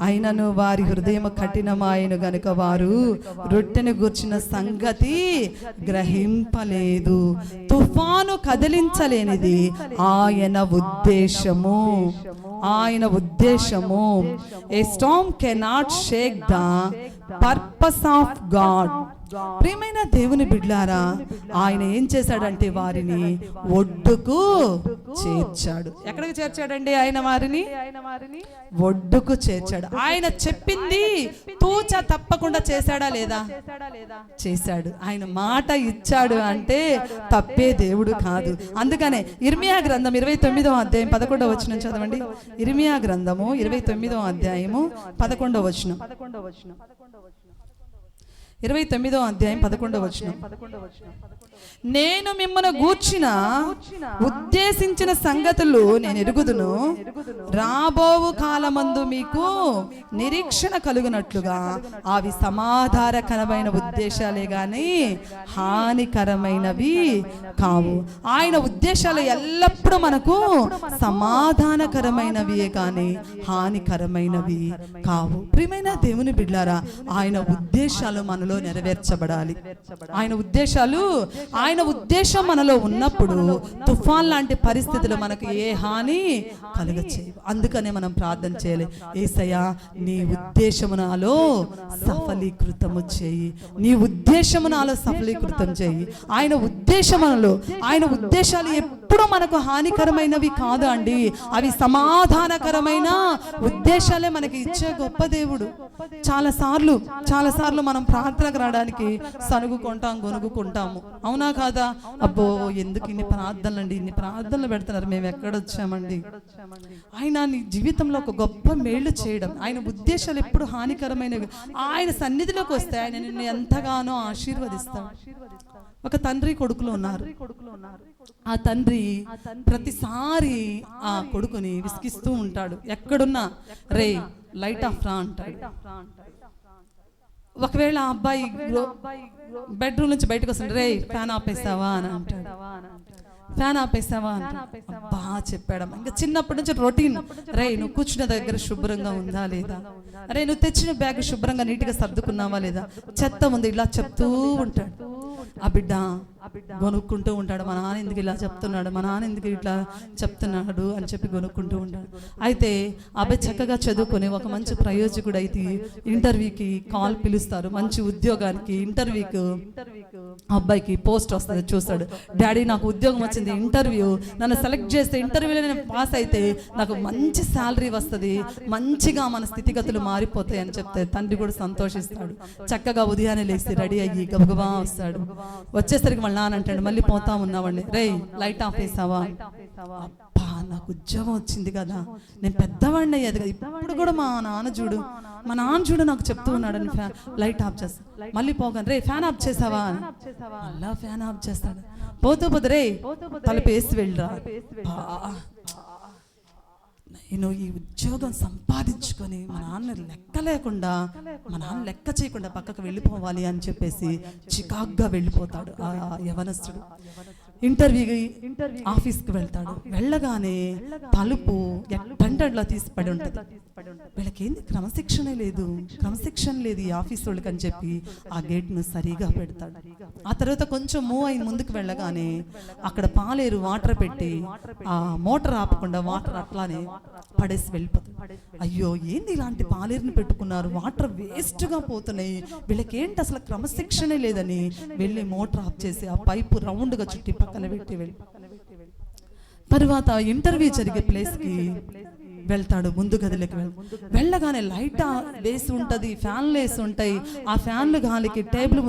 అయినను వారి హృదయం కఠినమాయను గనుక వారు రొట్టెను గూర్చిన సంగతి గ్రహింపలేదు. తుఫాను కదిలించలేనిది ఆయన ఉద్దేశము. A storm cannot shake the purpose of God. ప్రియమైన దేవుని బిడ్లారా, ఆయన ఏం చేశాడంటే వారిని ఒడ్డుకు చేర్చాడు. ఎక్కడికి చేర్చాడండి? ఆయన వారిని ఒడ్డుకు చేర్చాడు. ఆయన చెప్పింది తూచ తప్పకుండా చేశాడా లేదా? చేశాడు. ఆయన మాట ఇచ్చాడు అంటే తప్పే దేవుడు కాదు. అందుకనే ఇర్మియా గ్రంథం 29వ అధ్యాయం 11వ వచనం చదవండి. ఇర్మియా గ్రంథము 29వ అధ్యాయము 11వ వచనం. 29వ అధ్యాయం 11వ వచనం. నేను మిమ్మల్ని గూర్చిన ఉద్దేశించిన సంగతులు నేను ఎరుగుదును, రాబోవు కాలమందు మీకు నిరీక్షణ కలుగునట్లుగా అవి సమాధానకరమైన ఉద్దేశాలే గాని హానికరమైనవి కావు. ఆయన ఉద్దేశాలు ఎల్లప్పుడూ మనకు సమాధానకరమైనవియే కానీ హానికరమైనవి కావు. ప్రియమైన దేవుని బిడ్డలారా, ఆయన ఉద్దేశాలు మనలో మనలో నెరవేర్చబడాలి. ఆయన ఉద్దేశం మనలో ఉన్నప్పుడు తుఫాన్ లాంటి పరిస్థితులు మనకు ఏ హాని కలుగచేయవు. అందుకనే మనం ప్రార్థన చేయాలి, యేసయ్యా నీ ఉద్దేశము నాలో సఫలీకృతము చేయి, నీ ఉద్దేశము నాలో సఫలీకృతం చేయి. ఆయన ఉద్దేశాలు ఎప్పుడు మనకు హానికరమైనవి కాదు అండి, అవి సమాధానకరమైన ఉద్దేశాలే మనకి ఇచ్చే గొప్ప దేవుడు. చాలా సార్లు మనం ప్రార్థనకు రావడానికి సనుగుకుంటాం, గొనుగుకుంటాము, అవునా కాదా? అబ్బో ఎందుకు ఇన్ని ప్రార్థనలు పెడుతున్నారు, మేము ఎక్కడొచ్చామండి. ఆయన నీ జీవితంలో ఒక గొప్ప మేలు చేయడం, ఆయన ఉద్దేశాలు ఎప్పుడు హానికరమైనవి. ఆయన సన్నిధిలోకి వస్తే ఆయన నిన్ను ఎంతగానో ఆశీర్వదిస్తాడు. ఒక తండ్రి కొడుకులు ఉన్నారు. ఆ తండ్రి ప్రతిసారి ఆ కొడుకుని విసిగిస్తూ ఉంటాడు. ఎక్కడున్నా రే లైట్ ఆఫ్ రా అంటాడు. ఒకవేళ ఆ అబ్బాయి బెడ్రూమ్ నుంచి బయటకు వస్తుంటే రే ఫ్యాన్ ఆపేసావా అని అంటాడు. ఫ్యాన్ ఆపేసావా బాగా చెప్పాడమ్మా. ఇంకా చిన్నప్పటి నుంచి రొటీన్, రే నువ్వు కూర్చున్న దగ్గర శుభ్రంగా ఉందా లేదా, రే నువ్వు తెచ్చిన బ్యాగ్ శుభ్రంగా నీట్గా సర్దుకున్నావా లేదా, చెత్త ఉంది, ఇలా చెప్తూ ఉంటాడు. ఆ బిడ్డ గొనుక్కుంటూ ఉంటాడు, మా నాన్న ఎందుకు ఇలా చెప్తున్నాడు, మా నాన్న ఎందుకు ఇట్లా చెప్తున్నాడు అని చెప్పి గొనుక్కుంటూ ఉంటాడు. అయితే అబ్బాయి చక్కగా చదువుకొని ఒక మంచి ప్రయోజకుడు అయితే ఇంటర్వ్యూకి కాల్ పిలుస్తారు, మంచి ఉద్యోగానికి. ఇంటర్వ్యూకి అబ్బాయికి పోస్ట్ వస్తుంది, చూస్తాడు. డాడీ నాకు ఉద్యోగం వచ్చింది, ఇంటర్వ్యూ నన్ను సెలెక్ట్ చేస్తే, ఇంటర్వ్యూలో నేను పాస్ అయితే నాకు మంచి శాలరీ వస్తుంది, మంచిగా మన స్థితిగతులు మారిపోతాయి అని చెప్తే తండ్రి కూడా సంతోషిస్తాడు. చక్కగా ఉదయాన్నే లేచి రెడీ అయ్యి గబగబా వస్తాడు. వచ్చేసరికి మళ్ళీ అంటాడు, మళ్ళీ పోతా ఉన్నావండి, రే లైట్ ఆఫ్ వేసావా. అబ్బా నాకు ఉద్యోగం వచ్చింది కదా, నేను పెద్దవాడిని అయ్యేది కదా, ఇప్పుడు కూడా మా నాన్న చూడు నాకు చెప్తూ ఉన్నాడు అని లైట్ ఆఫ్ చేస్తా. మళ్ళీ పోగాను, రే ఫ్యాన్ ఆఫ్ చేసావా, అలా ఫ్యాన్ ఆఫ్ చేస్తాడు. పోతూ రే తలపేసి వెళ్ళరా, నేను ఈ ఉద్యోగం సంపాదించుకొని మా నాన్న లెక్క చేయకుండా పక్కకు వెళ్ళిపోవాలి అని చెప్పేసి చికాగ్గా వెళ్ళిపోతాడు ఆ యవనస్తుడు. ఇంటర్వ్యూ ఆఫీస్కి వెళ్తాడు. వెళ్ళగానే తలుపు ఎట్టంటట్లా తీసిపడి ఉంటుంది. వీళ్ళకి ఏంది క్రమశిక్షణ లేదు ఈ ఆఫీస్ వాళ్ళకి అని చెప్పి ఆ గేట్ను సరిగా పెడతాడు. ఆ తర్వాత కొంచెం మూవ్ అయిన ముందుకు వెళ్ళగానే అక్కడ పాలేరు వాటర్ పెట్టి ఆ మోటార్ ఆపకుండా వాటర్ అట్లానే పడేసి వెళ్ళిపోతుంది. అయ్యో ఏంది ఇలాంటి పాలేరుని పెట్టుకున్నారు, వాటర్ వేస్ట్గా పోతున్నాయి, వీళ్ళకి ఏంటి అసలు క్రమశిక్షణే లేదని వెళ్ళి మోటార్ ఆఫ్ చేసి ఆ పైపు రౌండ్గా చుట్టి పక్కన పెట్టి తర్వాత ఇంటర్వ్యూ జరిగే ప్లేస్కి వెళ్తాడు. ముందు గదిలోకి వెళ్ళగానే లైట్ వేసి ఉంటుంది, ఫ్యాన్లు వేసి ఉంటాయి. ఆ ఫ్యాన్లు గాలికి టేబుల్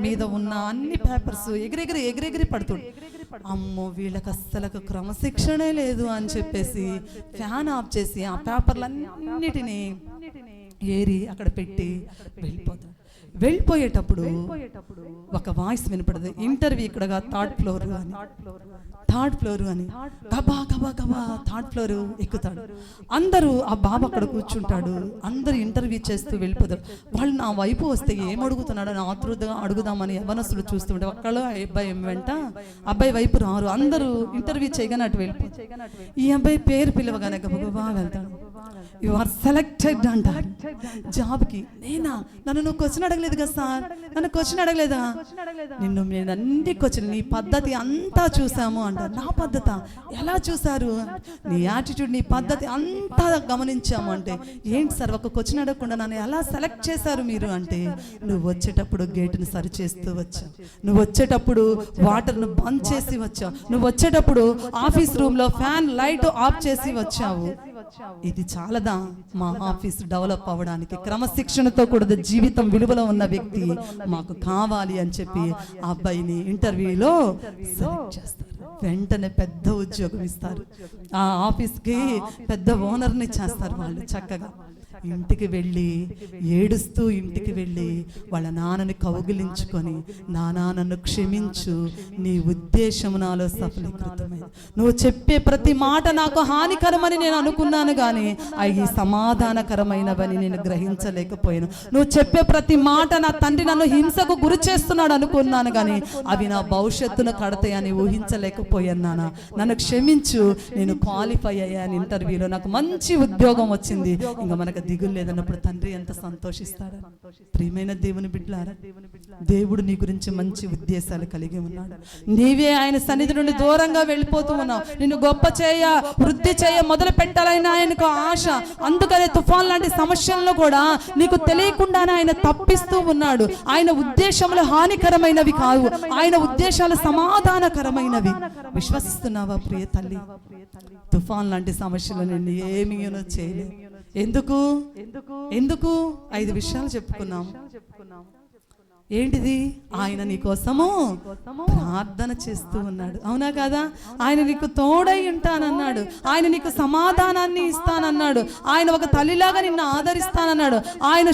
మీద ఉన్న అన్ని పేపర్స్ ఎగిరెగిరి పడుతుంది. అమ్మో వీళ్ళకి అస్సలకు క్రమశిక్షణే లేదు అని చెప్పేసి ఫ్యాన్ ఆఫ్ చేసి ఆ పేపర్లన్నిటినీ ఏరి అక్కడ పెట్టి వెళ్ళిపోయేటప్పుడు ఒక వాయిస్ వినపడదు. ఇంటర్వ్యూ ఇక్కడ థర్డ్ ఫ్లోర్ అని గబా థర్డ్ ఫ్లోర్ ఎక్కుతాడు. అందరూ ఆ బాబు అక్కడ కూర్చుంటాడు. అందరూ ఇంటర్వ్యూ చేస్తూ వెళ్ళిపోతారు. వాళ్ళు నా వైపు వస్తే ఏం అడుగుతున్నాడు అని ఆతృతగా అడుగుదామని యవనస్తులు చూస్తుంటే ఒక్కళ్ళు అబ్బాయి వెంట అబ్బాయి వైపు రారు. అందరూ ఇంటర్వ్యూ చేయగానే అటు వెళ్ళిపోతారు. ఈ అబ్బాయి పేరు పిలవగానే గబగబా వెళ్తాడు. యు ఆర్ సెలెక్టెడ్ అంటారు జాబ్కి. నన్ను నువ్వు క్వశ్చన్ అడగలేదు కదా సార్, నన్ను క్వశ్చన్ అడగలేదా, నేను అన్ని క్వశ్చన్ నీ పద్ధతి అంతా చూసాము అంటారు. నా పద్ధత ఎలా చూసారు, నీ యాటిట్యూడ్ నీ పద్ధతి అంతా గమనించాము అంటే, ఏంటి సార్ ఒక క్వశ్చన్ అడగకుండా నన్ను ఎలా సెలెక్ట్ చేశారు మీరు అంటే, నువ్వు వచ్చేటప్పుడు గేటును సరి చేస్తూ వచ్చావు, నువ్వు వచ్చేటప్పుడు వాటర్ను బంద్ చేసి వచ్చావు, నువ్వు వచ్చేటప్పుడు ఆఫీస్ రూమ్లో ఫ్యాన్ లైట్ ఆఫ్ చేసి వచ్చావు. ఇది చాలదా మా ఆఫీస్ డెవలప్ అవ్వడానికి? క్రమశిక్షణతో కూడా జీవితం విలువలో ఉన్న వ్యక్తి మాకు కావాలి అని చెప్పి ఆ అబ్బాయిని ఇంటర్వ్యూలో సెలెక్ట్ చేస్తారు. వెంటనే పెద్ద ఉద్యోగం ఇస్తారు. ఆ ఆఫీస్కి పెద్ద ఓనర్ని చేస్తారు. వాళ్ళు చక్కగా ఇంటికి వెళ్ళి ఏడుస్తూ ఇంటికి వెళ్ళి వాళ్ళ నాన్నని కౌగిలించుకొని, నాన్న నన్ను క్షమించు, నీ ఉద్దేశము నాలో సఫలీకృతమైంది, నువ్వు చెప్పే ప్రతి మాట నాకు హానికరమని నేను అనుకున్నాను కానీ అవి సమాధానకరమైనవని నేను గ్రహించలేకపోయాను. నువ్వు చెప్పే ప్రతి మాట నా తండ్రి నన్ను హింసకు గురి చేస్తున్నాడు అనుకున్నాను కానీ అవి నా భవిష్యత్తును కడతాయని ఊహించలేకపోయాను. నాన్న నన్ను క్షమించు, నేను క్వాలిఫై అయ్యాను ఇంటర్వ్యూలో, నాకు మంచి ఉద్యోగం వచ్చింది, ఇంకా మనకు దిగులు లేదన్నప్పుడు తండ్రి ఎంత సంతోషిస్తాడు. ప్రియమైన దేవుని బిడ్డలారా, దేవుడు నీ గురించి మంచి ఉద్దేశాలు కలిగి ఉన్నాడు. నీవే ఆయన సన్నిధి నుండి దూరంగా వెళ్ళిపోతూ ఉన్నావు. నిన్ను గొప్ప చేయ, వృద్ధి చేయ మొదలు పెట్టాలని ఆయనకు ఆశ. అందుకనే తుఫాన్ లాంటి సమస్యలను కూడా నీకు తెలియకుండానే ఆయన తప్పిస్తూ ఉన్నాడు. ఆయన ఉద్దేశములు హానికరమైనవి కావు, ఆయన ఉద్దేశాలు సమాధానకరమైనవి. విశ్వసిస్తున్నావా ప్రియ తల్లి? తుఫాన్ లాంటి సమస్యలను ఏమీ చేయలేదు. ఎందుకు ఎందుకు 5 విషయాలు చెప్పుకున్నాము. ఏంటిది? ఆయన నీ కోసము ప్రార్థన చేస్తూ ఉన్నాడు. అవునా కదా? ఆయన నీకు తోడై ఉంటానన్నాడు. ఆయన నీకు సమాధానాన్ని ఇస్తానన్నాడు. ఆయన ఒక తల్లిలాగా నిన్ను ఆదరిస్తానన్నాడు. ఆయన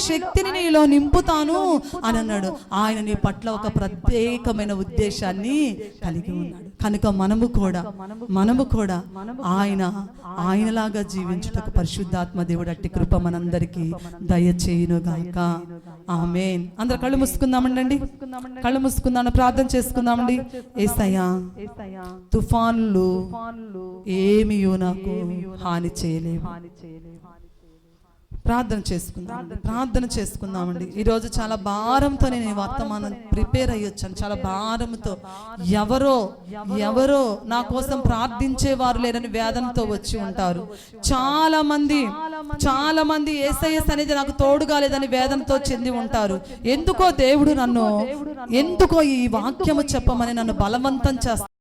శక్తిని నీలో నింపుతాను అని అన్నాడు. ఆయన నీ పట్ల ఒక ప్రత్యేకమైన ఉద్దేశాన్ని కలిగి ఉన్నాడు. కనుక మనము కూడా ఆయనలాగా జీవించుటకు పరిశుద్ధాత్మ దేవుడు అట్టి కృప మనందరికీ దయచేయునుగాక. ఆమేన్. అందరూ కళ్ళు మూసుకుందామండి. కళ్ళు మూసుకుందాం, ప్రార్థన చేసుకుందామండి. యేసయ్యా, తుఫాన్లు ఏమీయూ నాకు హాని చేయలేవు. ప్రార్థన చేసుకుందామండి. ఈరోజు చాలా భారంతో నేను ఈ వర్తమానం ప్రిపేర్ అయ్యొచ్చాను. చాలా భారంతో, ఎవరో నా కోసం ప్రార్థించేవారు లేరని వేదనతో వచ్చి ఉంటారు. చాలా మంది యేసయ్య సన్నిధి నాకు తోడుగా లేదని వేదనతో చెంది ఉంటారు. ఎందుకో దేవుడు ఎందుకో ఈ వాక్యము చెప్పమని నన్ను బలవంతం చేస్తాడు.